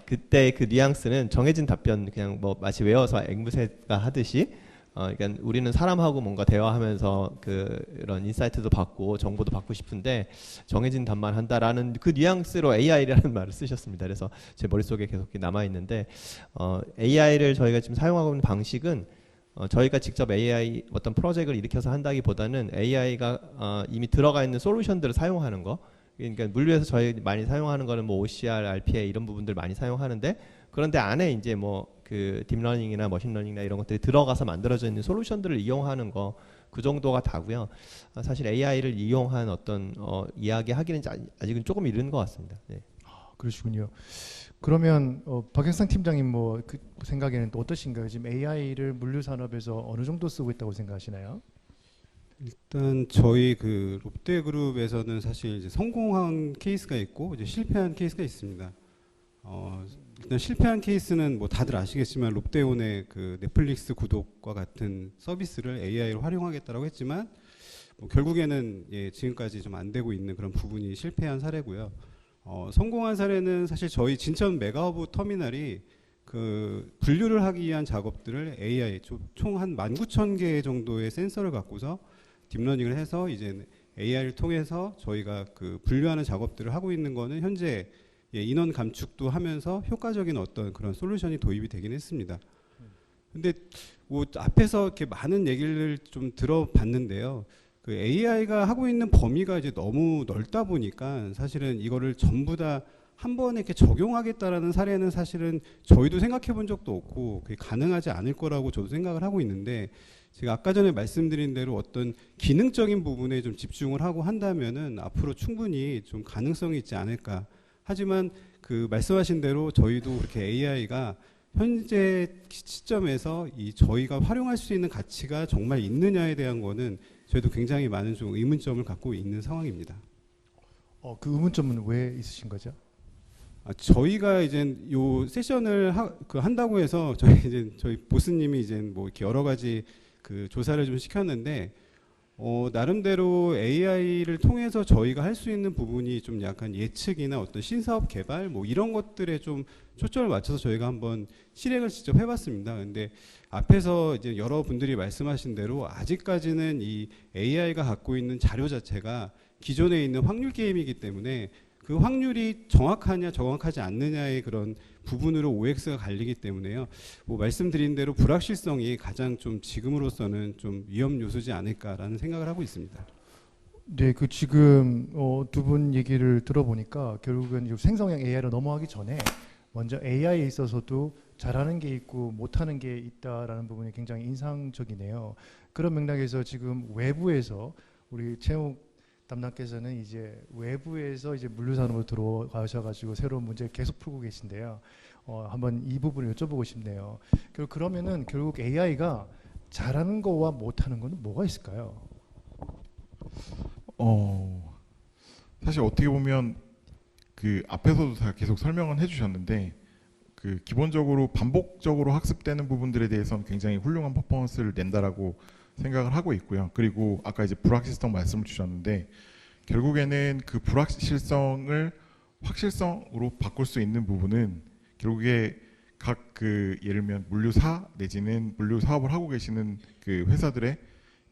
그때 그 뉘앙스는 정해진 답변 그냥 뭐 마치 외워서 앵무새가 하듯이 그러니까 우리는 사람하고 뭔가 대화하면서 그런 인사이트도 받고 정보도 받고 싶은데 정해진 답만 한다라는 그 뉘앙스로 AI라는 말을 쓰셨습니다. 그래서 제 머릿속에 계속 남아 있는데 AI를 저희가 지금 사용하고 있는 방식은 저희가 직접 AI 어떤 프로젝트를 일으켜서 한다기보다는 AI가 이미 들어가 있는 솔루션들을 사용하는 거. 그러니까 물류에서 저희 많이 사용하는 거는 뭐 OCR, RPA 이런 부분들 많이 사용하는데 그런데 안에 이제 뭐 그 딥러닝이나 머신러닝이나 이런 것들이 들어가서 만들어져 있는 솔루션들을 이용하는 거 그 정도가 다고요. 사실 AI를 이용한 어떤 이야기하기는 아직은 조금 이른 것 같습니다. 네. 그러시군요. 그러면 박영상 팀장님 뭐 그 생각에는 또 어떠신가요? 지금 AI를 물류 산업에서 어느 정도 쓰고 있다고 생각하시나요? 일단 저희 그 롯데그룹에서는 사실 이제 성공한 케이스가 있고 이제 실패한 케이스가 있습니다. 일단 실패한 케이스는 뭐 다들 아시겠지만 롯데온의 그 넷플릭스 구독과 같은 서비스를 AI를 활용하겠다라고 했지만 뭐 결국에는 지금까지 좀 안 되고 있는 그런 부분이 실패한 사례고요. 성공한 사례는 사실 저희 진천 메가허브 터미널이 그 분류를 하기 위한 작업들을 AI 총 한 19,000개 정도의 센서를 갖고서 딥러닝을 해서 이제 AI를 통해서 저희가 그 분류하는 작업들을 하고 있는 거는 현재 인원 감축도 하면서 효과적인 어떤 그런 솔루션이 도입이 되긴 했습니다. 근데 뭐 앞에서 이렇게 많은 얘기를 좀 들어봤는데요. 그 AI가 하고 있는 범위가 이제 너무 넓다 보니까 사실은 이거를 전부 다 한 번에 이렇게 적용하겠다라는 사례는 사실은 저희도 생각해 본 적도 없고 그게 가능하지 않을 거라고 저도 생각을 하고 있는데 제가 아까 전에 말씀드린 대로 어떤 기능적인 부분에 좀 집중을 하고 한다면은 앞으로 충분히 좀 가능성이 있지 않을까. 하지만 그 말씀하신 대로 저희도 그렇게 AI가 현재 시점에서 이 저희가 활용할 수 있는 가치가 정말 있느냐에 대한 거는 저희도 굉장히 많은 좀 의문점을 갖고 있는 상황입니다. 그 의문점은 왜 있으신 거죠? 저희가 이제 요 세션을 한다고 해서 저희 보스님이 이제 뭐 이렇게 여러 가지 그 조사를 좀 시켰는데 나름대로 AI를 통해서 저희가 할 수 있는 부분이 좀 약간 예측이나 어떤 신사업 개발 뭐 이런 것들에 좀 초점을 맞춰서 저희가 한번 실행을 직접 해봤습니다. 근데 앞에서 이제 여러분들이 말씀하신 대로 아직까지는 이 AI가 갖고 있는 자료 자체가 기존에 있는 확률 게임이기 때문에 그 확률이 정확하냐 정확하지 않느냐의 그런 부분으로 OX가 갈리기 때문에요. 뭐 말씀드린 대로 불확실성이 가장 좀 지금으로서는 좀 위험 요소지 않을까라는 생각을 하고 있습니다. 네, 그 지금 두 분 얘기를 들어보니까 결국은 생성형 AI로 넘어가기 전에 먼저 AI에 있어서도 잘하는 게 있고 못하는 게 있다라는 부분이 굉장히 인상적이네요. 그런 맥락에서 지금 외부에서 우리 채용 담당께서는 이제 외부에서 이제 물류산업으로 들어가셔가지고 새로운 문제 계속 풀고 계신데요. 한번 이 부분을 여쭤보고 싶네요. 그러면은 결국 AI가 잘하는 거와 못하는 거는 뭐가 있을까요? 사실 어떻게 보면 그 앞에서도 다 계속 설명은 해주셨는데 그 기본적으로 반복적으로 학습되는 부분들에 대해서는 굉장히 훌륭한 퍼포먼스를 낸다라고 생각을 하고 있고요. 그리고 아까 이제 불확실성 말씀을 주셨는데 결국에는 그 불확실성을 확실성으로 바꿀 수 있는 부분은 결국에 각 그 예를 들면 물류사 내지는 물류 사업을 하고 계시는 그 회사들의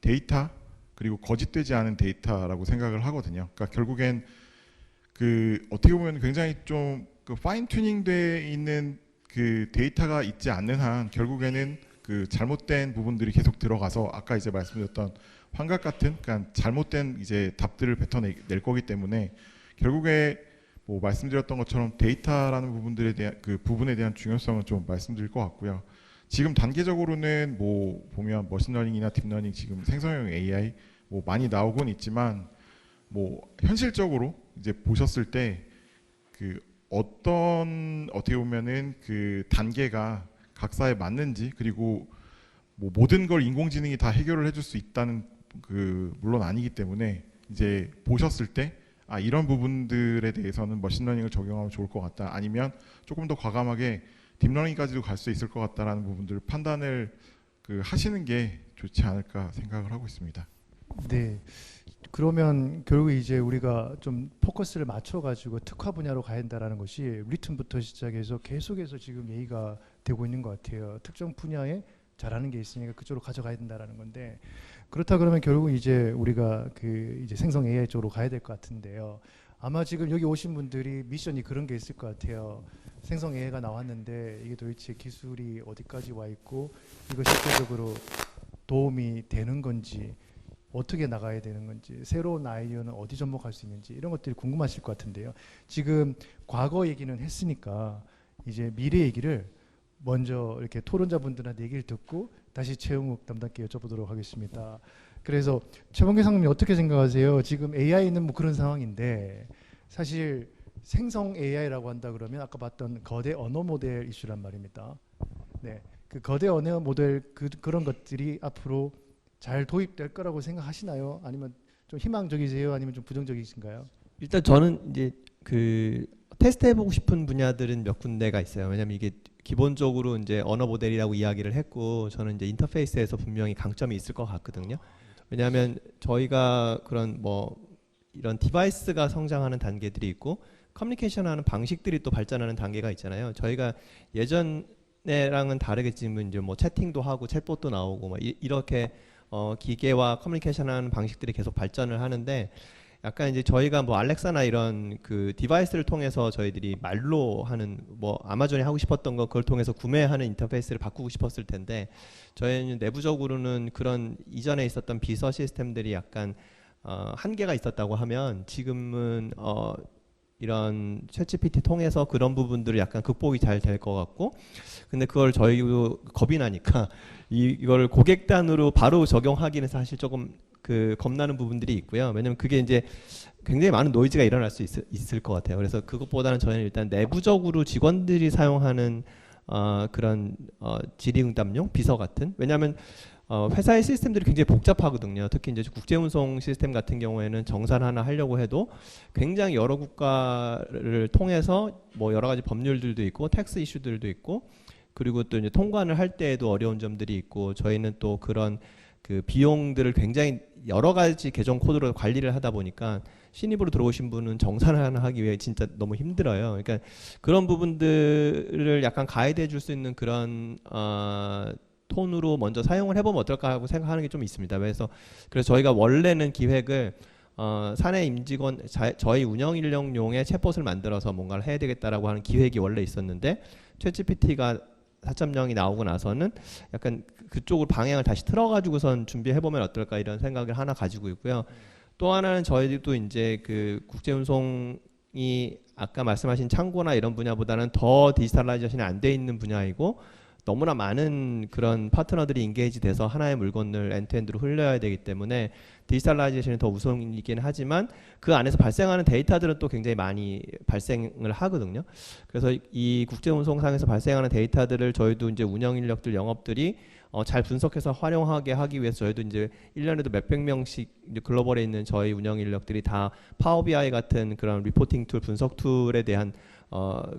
데이터 그리고 거짓되지 않은 데이터라고 생각을 하거든요. 그러니까 결국엔 그 어떻게 보면 굉장히 좀 그 파인 튜닝돼 있는 그 데이터가 있지 않는 한 결국에는 그 잘못된 부분들이 계속 들어가서 아까 이제 말씀드렸던 환각 같은 그러니까 잘못된 이제 답들을 뱉어낼 거기 때문에 결국에 뭐 말씀드렸던 것처럼 데이터라는 부분들에 대한 그 부분에 대한 중요성은 좀 말씀드릴 것 같고요. 지금 단계적으로는 뭐 보면 머신러닝이나 딥러닝 지금 생성형 AI 뭐 많이 나오곤 있지만 뭐 현실적으로 이제 보셨을 때 그 어떻게 보면은 그 단계가 각사에 맞는지 그리고 뭐 모든 걸 인공지능이 다 해결을 해줄 수 있다는 그 물론 아니기 때문에 이제 보셨을 때 아 이런 부분들에 대해서는 머신러닝을 적용하면 좋을 것 같다 아니면 조금 더 과감하게 딥러닝까지도 갈 수 있을 것 같다라는 부분들을 판단을 그 하시는 게 좋지 않을까 생각을 하고 있습니다. 네. 그러면 결국 이제 우리가 좀 포커스를 맞춰가지고 특화 분야로 가야 된다라는 것이 리튼부터 시작해서 계속해서 지금 얘기가 되고 있는 것 같아요. 특정 분야에 잘하는 게 있으니까 그쪽으로 가져가야 된다라는 건데 그렇다 그러면 결국 이제 우리가 그 이제 생성 AI 쪽으로 가야 될 것 같은데요. 아마 지금 여기 오신 분들이 미션이 그런 게 있을 것 같아요. 생성 AI가 나왔는데 이게 도대체 기술이 어디까지 와 있고 이거 실질적으로 도움이 되는 건지 어떻게 나가야 되는 건지 새로운 아이디어는 어디 접목할 수 있는지 이런 것들이 궁금하실 것 같은데요. 지금 과거 얘기는 했으니까 이제 미래 얘기를 먼저 이렇게 토론자분들한테 얘기를 듣고 다시 최영욱 담당께 여쭤보도록 하겠습니다. 그래서 최범계 상무님 어떻게 생각하세요? 지금 AI는 뭐 그런 상황인데 사실 생성 AI라고 한다 그러면 아까 봤던 거대 언어 모델 이슈란 말입니다. 네, 그 거대 언어 모델 그런 것들이 앞으로 잘 도입될 거라고 생각하시나요? 아니면 좀 희망적이세요? 아니면 좀 부정적이신가요? 일단 저는 이제 그 테스트해보고 싶은 분야들은 몇 군데가 있어요. 왜냐하면 이게 기본적으로 이제 언어 모델이라고 이야기를 했고 저는 이제 인터페이스에서 분명히 강점이 있을 것 같거든요. 왜냐하면 저희가 그런 뭐 이런 디바이스가 성장하는 단계들이 있고 커뮤니케이션하는 방식들이 또 발전하는 단계가 있잖아요. 저희가 예전에랑은 다르겠지만 이제 뭐 채팅도 하고 챗봇도 나오고 막 이렇게 기계와 커뮤니케이션하는 방식들이 계속 발전을 하는데 약간 이제 저희가 뭐 알렉사나 이런 그 디바이스를 통해서 저희들이 말로 하는 뭐 아마존이 하고 싶었던 거 그걸 통해서 구매하는 인터페이스를 바꾸고 싶었을 텐데 저희는 내부적으로는 그런 이전에 있었던 비서 시스템들이 약간 한계가 있었다고 하면 지금은 이런 챗GPT 통해서 그런 부분들을 약간 극복이 잘 될 것 같고 근데 그걸 저희도 겁이 나니까 이걸 고객단으로 바로 적용하기는 사실 조금 그 겁나는 부분들이 있고요. 왜냐면 그게 이제 굉장히 많은 노이즈가 일어날 수 있을 것 같아요. 그래서 그것보다는 저희는 일단 내부적으로 직원들이 사용하는 그런 질의응답용 비서 같은 왜냐하면 회사의 시스템들이 굉장히 복잡하거든요. 특히 이제 국제운송 시스템 같은 경우에는 정산 하나 하려고 해도 굉장히 여러 국가를 통해서 뭐 여러 가지 법률들도 있고 텍스 이슈들도 있고 그리고 또 이제 통관을 할 때에도 어려운 점들이 있고 저희는 또 그런 그 비용들을 굉장히 여러 가지 계정 코드로 관리를 하다 보니까 신입으로 들어오신 분은 정산을 하나 하기 위해 진짜 너무 힘들어요. 그러니까 그런 부분들을 약간 가이드해 줄 수 있는 그런 톤으로 먼저 사용을 해보면 어떨까 하고 생각하는 게 좀 있습니다. 그래서 저희가 원래는 기획을 사내 임직원 저희 운영 인력용의 챗봇을 만들어서 뭔가를 해야 되겠다라고 하는 기획이 원래 있었는데 챗GPT가 4.0이 나오고 나서는 약간 그쪽으로 방향을 다시 틀어가지고선 준비해보면 어떨까 이런 생각을 하나 가지고 있고요. 또 하나는 저희도 이제 그 국제운송이 아까 말씀하신 창고나 이런 분야보다는 더 디지털라이제이션이 안 돼 있는 분야이고 너무나 많은 그런 파트너들이 인게이지 돼서 하나의 물건을 엔드엔드로 흘려야 되기 때문에 디지털라이제이션이 더 우선이긴 하지만 그 안에서 발생하는 데이터들은 또 굉장히 많이 발생을 하거든요. 그래서 이 국제운송상에서 발생하는 데이터들을 저희도 이제 운영 인력들 영업들이 잘 분석해서 활용하게 하기 위해서 저희도 이제 1년에도 몇백 명씩 이제 글로벌에 있는 저희 운영 인력들이 다 파워 BI 같은 그런 리포팅 툴, 분석 툴에 대한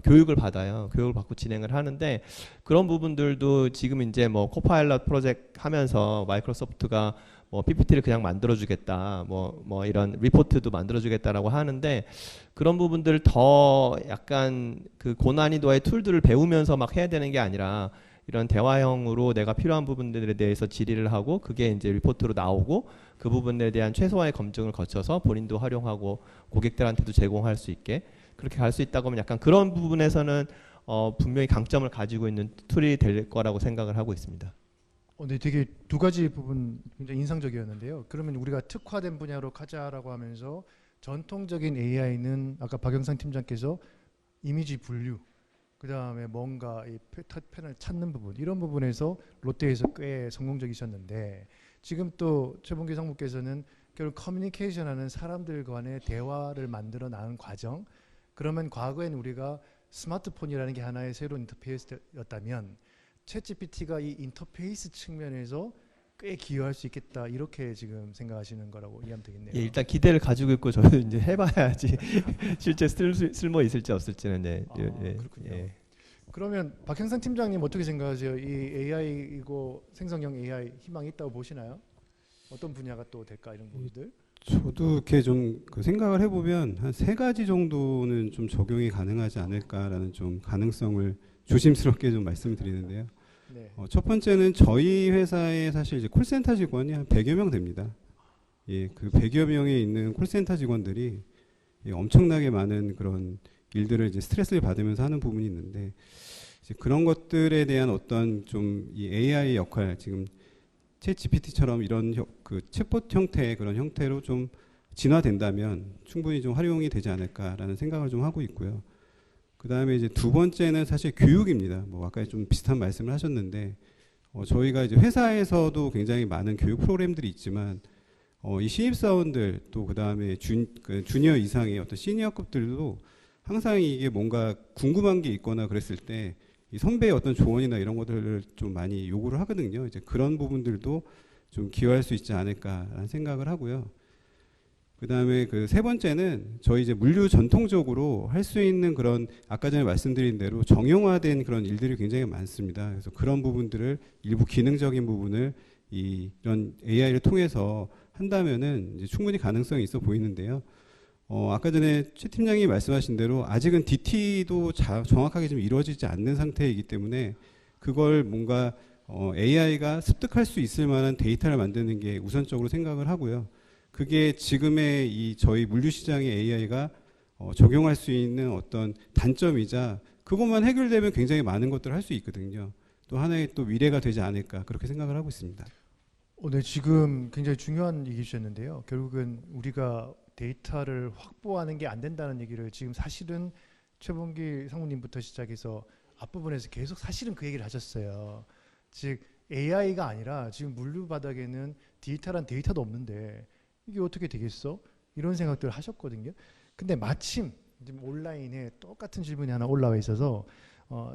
교육을 받아요. 교육을 받고 진행을 하는데 그런 부분들도 지금 이제 뭐 코파일럿 프로젝트 하면서 마이크로소프트가 뭐 PPT를 그냥 만들어주겠다, 뭐 이런 리포트도 만들어주겠다라고 하는데 그런 부분들을 더 약간 그 고난이도의 툴들을 배우면서 막 해야 되는 게 아니라 이런 대화형으로 내가 필요한 부분들에 대해서 질의를 하고 그게 이제 리포트로 나오고 그 부분에 대한 최소한의 검증을 거쳐서 본인도 활용하고 고객들한테도 제공할 수 있게 그렇게 갈 수 있다고 하면 약간 그런 부분에서는 분명히 강점을 가지고 있는 툴이 될 거라고 생각을 하고 있습니다. 네, 되게 두 가지 부분 굉장히 인상적이었는데요. 그러면 우리가 특화된 분야로 가자라고 하면서 전통적인 AI는 아까 박영상 팀장께서 이미지 분류, 그 다음에 뭔가 이 패턴을 찾는 부분, 이런 부분에서 롯데에서 꽤 성공적이셨는데, 지금 또 최봉기 상무께서는 결국 커뮤니케이션하는 사람들 간의 대화를 만들어 나가는 과정, 그러면 과거엔 우리가 스마트폰이라는 게 하나의 새로운 인터페이스였다면 챗GPT가 이 인터페이스 측면에서 꽤 기여할 수 있겠다, 이렇게 지금 생각하시는 거라고 이해하면 되겠네요. 예, 일단 기대를 가지고 있고 저는 이제 해봐야지 실제 쓸모 있을지 없을지는 그렇군요. 그러면 박형상 팀장님 어떻게 생각하세요? 이 AI이고 생성형 AI 희망이 있다고 보시나요? 어떤 분야가 또 될까, 이런 부분들? 저도 이렇게 좀 그 생각을 해보면 한 3가지 정도는 좀 적용이 가능하지 않을까라는 좀 가능성을 조심스럽게 좀 말씀드리는데요. 네. 첫 번째는 저희 회사에 사실 이제 콜센터 직원이 한 100여 명 됩니다. 예, 그 100여 명에 있는 콜센터 직원들이 엄청나게 많은 그런 일들을 이제 스트레스를 받으면서 하는 부분이 있는데, 이제 그런 것들에 대한 어떤 좀 이 AI의 역할, 지금 챗 GPT처럼 이런 그 챗봇 형태의 그런 형태로 좀 진화된다면 충분히 좀 활용이 되지 않을까라는 생각을 좀 하고 있고요. 그 다음에 이제 두 번째는 사실 교육입니다. 뭐 아까 좀 비슷한 말씀을 하셨는데, 저희가 이제 회사에서도 굉장히 많은 교육 프로그램들이 있지만, 이 신입사원들 또 그 다음에 주니어 이상의 어떤 시니어급들도 항상 이게 뭔가 궁금한 게 있거나 그랬을 때 이 선배의 어떤 조언이나 이런 것들을 좀 많이 요구를 하거든요. 이제 그런 부분들도 좀 기여할 수 있지 않을까라는 생각을 하고요. 그 다음에 그 세 번째는 저희 이제 물류 전통적으로 할 수 있는 그런 아까 전에 말씀드린 대로 정형화된 그런 일들이 굉장히 많습니다. 그래서 그런 부분들을 일부 기능적인 부분을 이런 AI를 통해서 한다면은 이제 충분히 가능성이 있어 보이는데요. 아까 전에 최 팀장님이 말씀하신 대로 아직은 DT도 정확하게 좀 이루어지지 않는 상태이기 때문에 그걸 뭔가 AI가 습득할 수 있을 만한 데이터를 만드는 게 우선적으로 생각을 하고요. 그게 지금의 이 저희 물류 시장의 AI가 적용할 수 있는 어떤 단점이자 그것만 해결되면 굉장히 많은 것들을 할 수 있거든요. 또 하나의 또 미래가 되지 않을까 그렇게 생각을 하고 있습니다. 네, 지금 굉장히 중요한 얘기 주셨는데요. 결국은 우리가 데이터를 확보하는 게 안 된다는 얘기를 지금 사실은 최봉기 상무님부터 시작해서 앞부분에서 계속 사실은 그 얘기를 하셨어요. 즉 AI가 아니라 지금 물류 바닥에는 디지털한 데이터도 없는데 이게 어떻게 되겠어? 이런 생각들을 하셨거든요. 근데 마침 지금 온라인에 똑같은 질문이 하나 올라와 있어서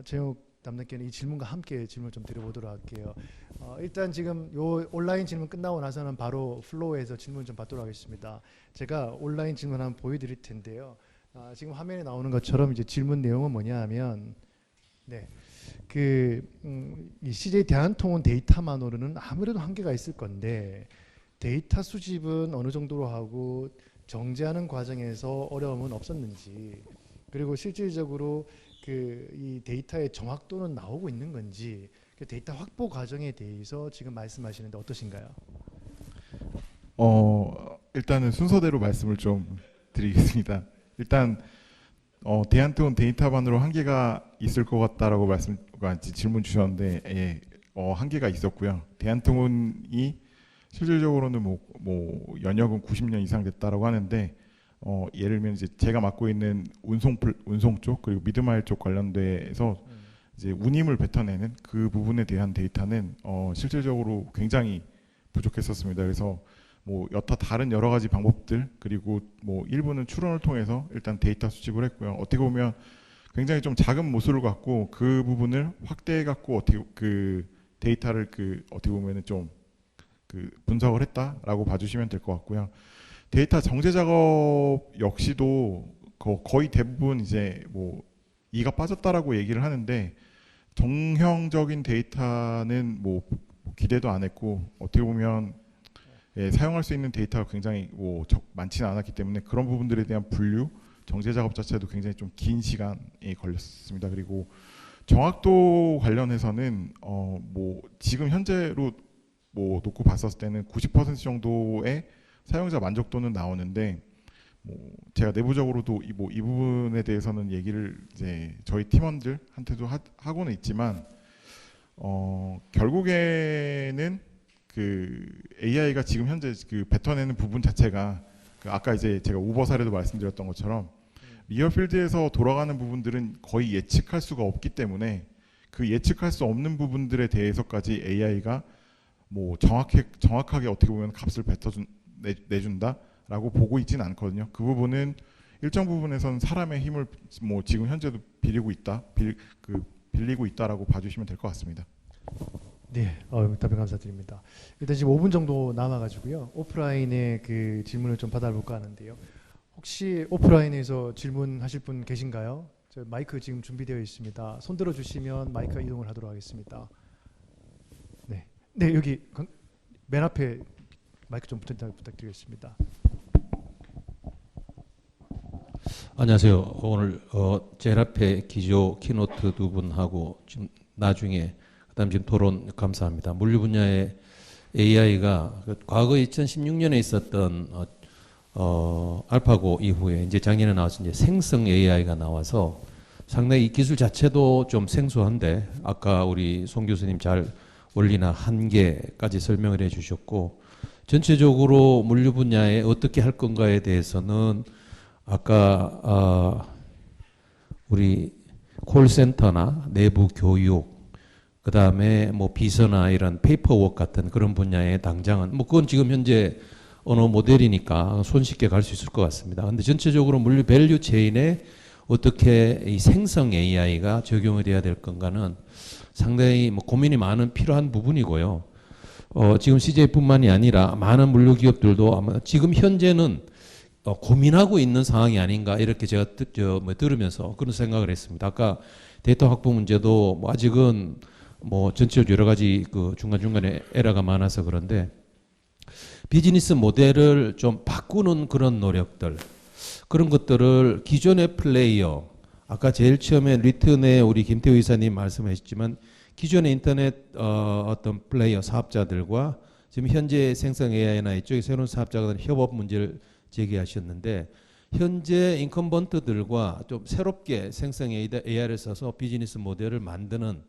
재욱 담당께는 이 질문과 함께 질문 좀 드려보도록 할게요. 일단 지금 요 온라인 질문 끝나고 나서는 바로 플로우에서 질문 좀 받도록 하겠습니다. 제가 온라인 질문 한번 보여드릴 텐데요. 지금 화면에 나오는 것처럼 이제 질문 내용은 뭐냐 하면, 네, 이 CJ 대한통운 데이터만으로는 아무래도 한계가 있을 건데 데이터 수집은 어느 정도로 하고 정제하는 과정에서 어려움은 없었는지, 그리고 실질적으로 이 데이터의 정확도는 나오고 있는 건지, 그 데이터 확보 과정에 대해서 지금 말씀하시는데 어떠신가요? 일단은 순서대로 말씀을 좀 드리겠습니다. 일단 대한통운 데이터만으로 한계가 있을 것 같다라고 질문 주셨는데, 예, 한계가 있었고요. 대한통운이 실질적으로는 뭐 연역은 90년 이상 됐다라고 하는데, 예를 들면 이제 제가 맡고 있는 운송 쪽 그리고 미드마일 쪽 관련돼서 이제 운임을 뱉어내는 그 부분에 대한 데이터는 실질적으로 굉장히 부족했었습니다. 그래서 뭐 여타 다른 여러 가지 방법들, 그리고 뭐 일부는 추론을 통해서 일단 데이터 수집을 했고요. 어떻게 보면 굉장히 좀 작은 모수를 갖고 그 부분을 확대해 갖고 어떻게 그 데이터를 어떻게 보면은 좀 분석을 했다라고 봐주시면 될 것 같고요. 데이터 정제 작업 역시도 거의 대부분 이제 뭐 이가 빠졌다라고 얘기를 하는데, 정형적인 데이터는 뭐 기대도 안 했고 어떻게 보면 사용할 수 있는 데이터가 굉장히 많지는 않았기 때문에 그런 부분들에 대한 분류, 정제 작업 자체도 굉장히 좀 긴 시간이 걸렸습니다. 그리고 정확도 관련해서는 뭐 지금 현재로 뭐 놓고 봤었을 때는 90% 정도의 사용자 만족도는 나오는데, 뭐 제가 내부적으로도 이 부분에 대해서는 얘기를 이제 저희 팀원들한테도 하고는 있지만 결국에는 그 AI가 지금 현재 그 뱉어내는 부분 자체가 그 아까 이제 제가 우버 사례도 말씀드렸던 것처럼 리얼필드에서 돌아가는 부분들은 거의 예측할 수가 없기 때문에 그 예측할 수 없는 부분들에 대해서까지 AI가 뭐 정확하게 어떻게 보면 값을 내준다라고 보고 있지는 않거든요. 그 부분은 일정 부분에서는 사람의 힘을 뭐 지금 현재도 빌리고 있다라고 봐주시면 될 것 같습니다. 네, 답변 감사드립니다. 일단 지금 5분 정도 남아가지고요. 오프라인에 그 질문을 좀 받아볼까 하는데요. 혹시 오프라인에서 질문하실 분 계신가요? 저 마이크 지금 준비되어 있습니다. 손 들어주시면 마이크가 이동을 하도록 하겠습니다. 네, 네 여기 맨 앞에 마이크 좀 부탁드리겠습니다. 안녕하세요. 오늘 제일 앞에 기조 키노트 두 분하고 지금 나중에 그다음 지금 토론 감사합니다. 물류 분야의 AI가 과거 2016년에 있었던 알파고 이후에 이제 작년에 나와서 이제 생성 AI가 나와서 상당히 이 기술 자체도 좀 생소한데 아까 우리 송 교수님 잘 원리나 한계까지 설명을 해주셨고 전체적으로 물류 분야에 어떻게 할 건가에 대해서는 아까 우리 콜센터나 내부 교육 그 다음에 뭐 비서나 이런 페이퍼워크 같은 그런 분야에 당장은 뭐 그건 지금 현재 어느 모델이니까 손쉽게 갈 수 있을 것 같습니다. 근데 전체적으로 물류 밸류 체인에 어떻게 이 생성 AI가 적용이 돼야 될 건가는 상당히 뭐 고민이 많은 필요한 부분이고요. 지금 CJ뿐만이 아니라 많은 물류 기업들도 아마 지금 현재는 고민하고 있는 상황이 아닌가 이렇게 제가 들으면서 그런 생각을 했습니다. 아까 데이터 확보 문제도 뭐 아직은 뭐 전체적으로 여러 가지 그 중간중간에 에러가 많아서 그런데 비즈니스 모델을 좀 바꾸는 그런 노력들 그런 것들을 기존의 플레이어 아까 제일 처음에 리튼의 우리 김태우 이사님 말씀하셨지만 기존의 인터넷 어떤 플레이어 사업자들과 지금 현재 생성 AI나 이쪽에 새로운 사업자가 협업 문제를 제기하셨는데 현재 인컴번트들과 좀 새롭게 생성 AI를 써서 비즈니스 모델을 만드는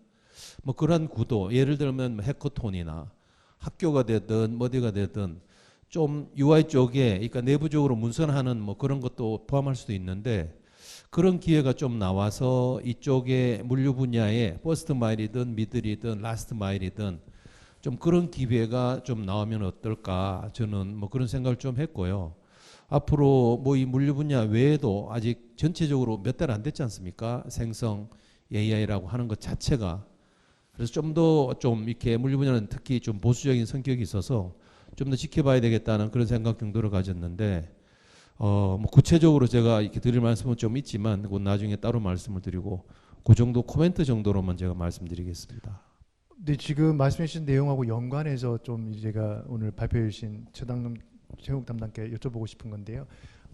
뭐 그런 구도 예를 들면 해커톤이나 학교가 되든 어디가 되든 좀 UI 쪽에 그러니까 내부적으로 문선하는 뭐 그런 것도 포함할 수도 있는데 그런 기회가 좀 나와서 이쪽에 물류 분야에 퍼스트 마일이든 미들이든 라스트 마일이든 좀 그런 기회가 좀 나오면 어떨까 저는 뭐 그런 생각을 좀 했고요. 앞으로 뭐 이 물류 분야 외에도 아직 전체적으로 몇 달 안 됐지 않습니까? 생성 AI라고 하는 것 자체가 그래서 좀 더 좀 이렇게 물류 분야는 특히 좀 보수적인 성격이 있어서 좀 더 지켜봐야 되겠다는 그런 생각 정도를 가졌는데 뭐 구체적으로 제가 이렇게 드릴 말씀은 좀 있지만 그건 나중에 따로 말씀을 드리고 그 정도 코멘트 정도로만 제가 말씀드리겠습니다. 네, 지금 말씀해 주신 내용하고 연관해서 좀 제가 오늘 발표해 주신 최욱 담당께 여쭤보고 싶은 건데요.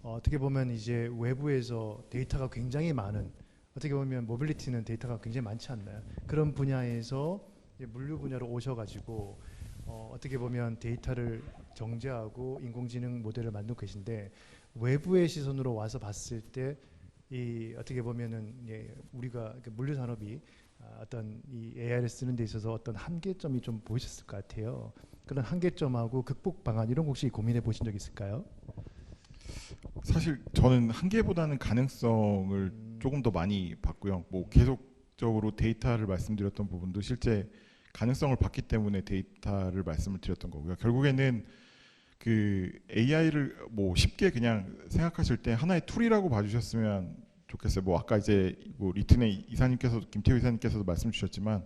어떻게 보면 이제 외부에서 데이터가 굉장히 많은 어떻게 보면 모빌리티는 데이터가 굉장히 많지 않나요? 그런 분야에서 이제 물류 분야로 오셔가지고 어떻게 보면 데이터를 정제하고 인공지능 모델을 만들고 계신데 외부의 시선으로 와서 봤을 때 이 어떻게 보면은 예, 우리가 물류 산업이 어떤 이 AI를 쓰는 데 있어서 어떤 한계점이 좀 보이셨을 것 같아요. 그런 한계점하고 극복 방안 이런 거 혹시 고민해 보신 적 있을까요? 사실 저는 한계보다는 가능성을 조금 더 많이 봤고요. 뭐 계속적으로 데이터를 말씀드렸던 부분도 실제 가능성을 봤기 때문에 데이터를 말씀을 드렸던 거고요. 결국에는 그 AI를 뭐 쉽게 그냥 생각하실 때 하나의 툴이라고 봐주셨으면 좋겠어요. 뭐 아까 이제 뭐 리튼의 이사님께서 김태우 이사님께서도 말씀 주셨지만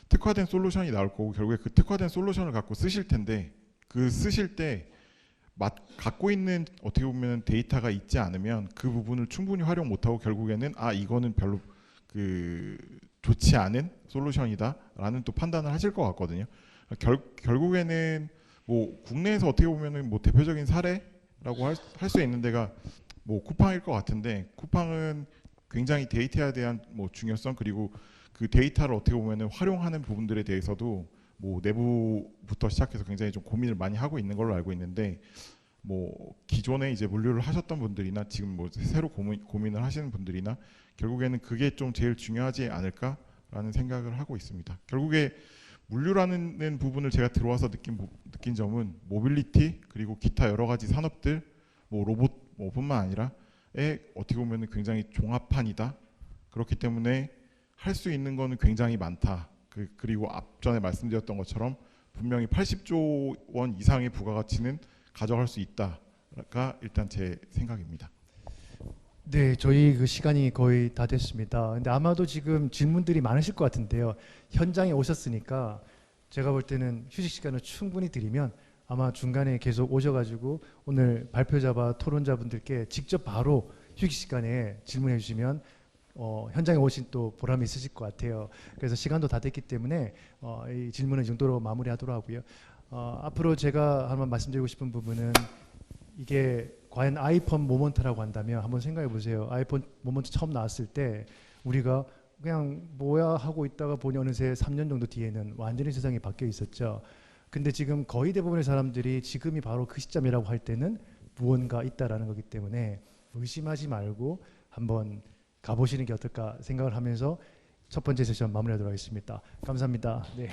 특화된 솔루션이 나올 거고 결국에 그 특화된 솔루션을 갖고 쓰실 텐데 그 쓰실 때 갖고 있는 어떻게 보면 데이터가 있지 않으면 그 부분을 충분히 활용 못하고 결국에는 이거는 별로 그 좋지 않은 솔루션이다라는 또 판단을 하실 것 같거든요. 결국에는 뭐 국내에서 어떻게 보면은 뭐 대표적인 사례라고 할 수 있는 데가 뭐 쿠팡일 것 같은데 쿠팡은 굉장히 데이터에 대한 뭐 중요성 그리고 그 데이터를 어떻게 보면은 활용하는 부분들에 대해서도 뭐 내부부터 시작해서 굉장히 좀 고민을 많이 하고 있는 걸로 알고 있는데 뭐 기존에 이제 물류를 하셨던 분들이나 지금 뭐 새로 고민을 하시는 분들이나 결국에는 그게 좀 제일 중요하지 않을까라는 생각을 하고 있습니다. 결국에 물류라는 부분을 제가 들어와서 느낀 점은 모빌리티 그리고 기타 여러 가지 산업들 뭐 로봇 뿐만 아니라 어떻게 보면 굉장히 종합판이다. 그렇기 때문에 할 수 있는 거는 굉장히 많다. 그리고 앞전에 말씀드렸던 것처럼 분명히 80조 원 이상의 부가가치는 가져갈 수 있다가 일단 제 생각입니다. 네, 저희 그 시간이 거의 다 됐습니다. 근데 아마도 지금 질문들이 많으실 것 같은데요. 현장에 오셨으니까 제가 볼 때는 휴식 시간을 충분히 드리면 아마 중간에 계속 오셔가지고 오늘 발표자와 토론자분들께 직접 바로 휴식 시간에 질문해 주시면 현장에 오신 또 보람이 있으실 것 같아요. 그래서 시간도 다 됐기 때문에 이 질문은 이 정도로 마무리하도록 하고요. 앞으로 제가 한번 말씀드리고 싶은 부분은 이게 과연 아이폰 모먼트라고 한다면 한번 생각해 보세요. 아이폰 모먼트 처음 나왔을 때 우리가 그냥 뭐야 하고 있다가 보니 어느새 3년 정도 뒤에는 완전히 세상이 바뀌어 있었죠. 근데 지금 거의 대부분의 사람들이 지금이 바로 그 시점이라고 할 때는 무언가 있다라는 거기 때문에 의심하지 말고 한번 가보시는 게 어떨까 생각을 하면서 첫 번째 세션 마무리하도록 하겠습니다. 감사합니다. 네.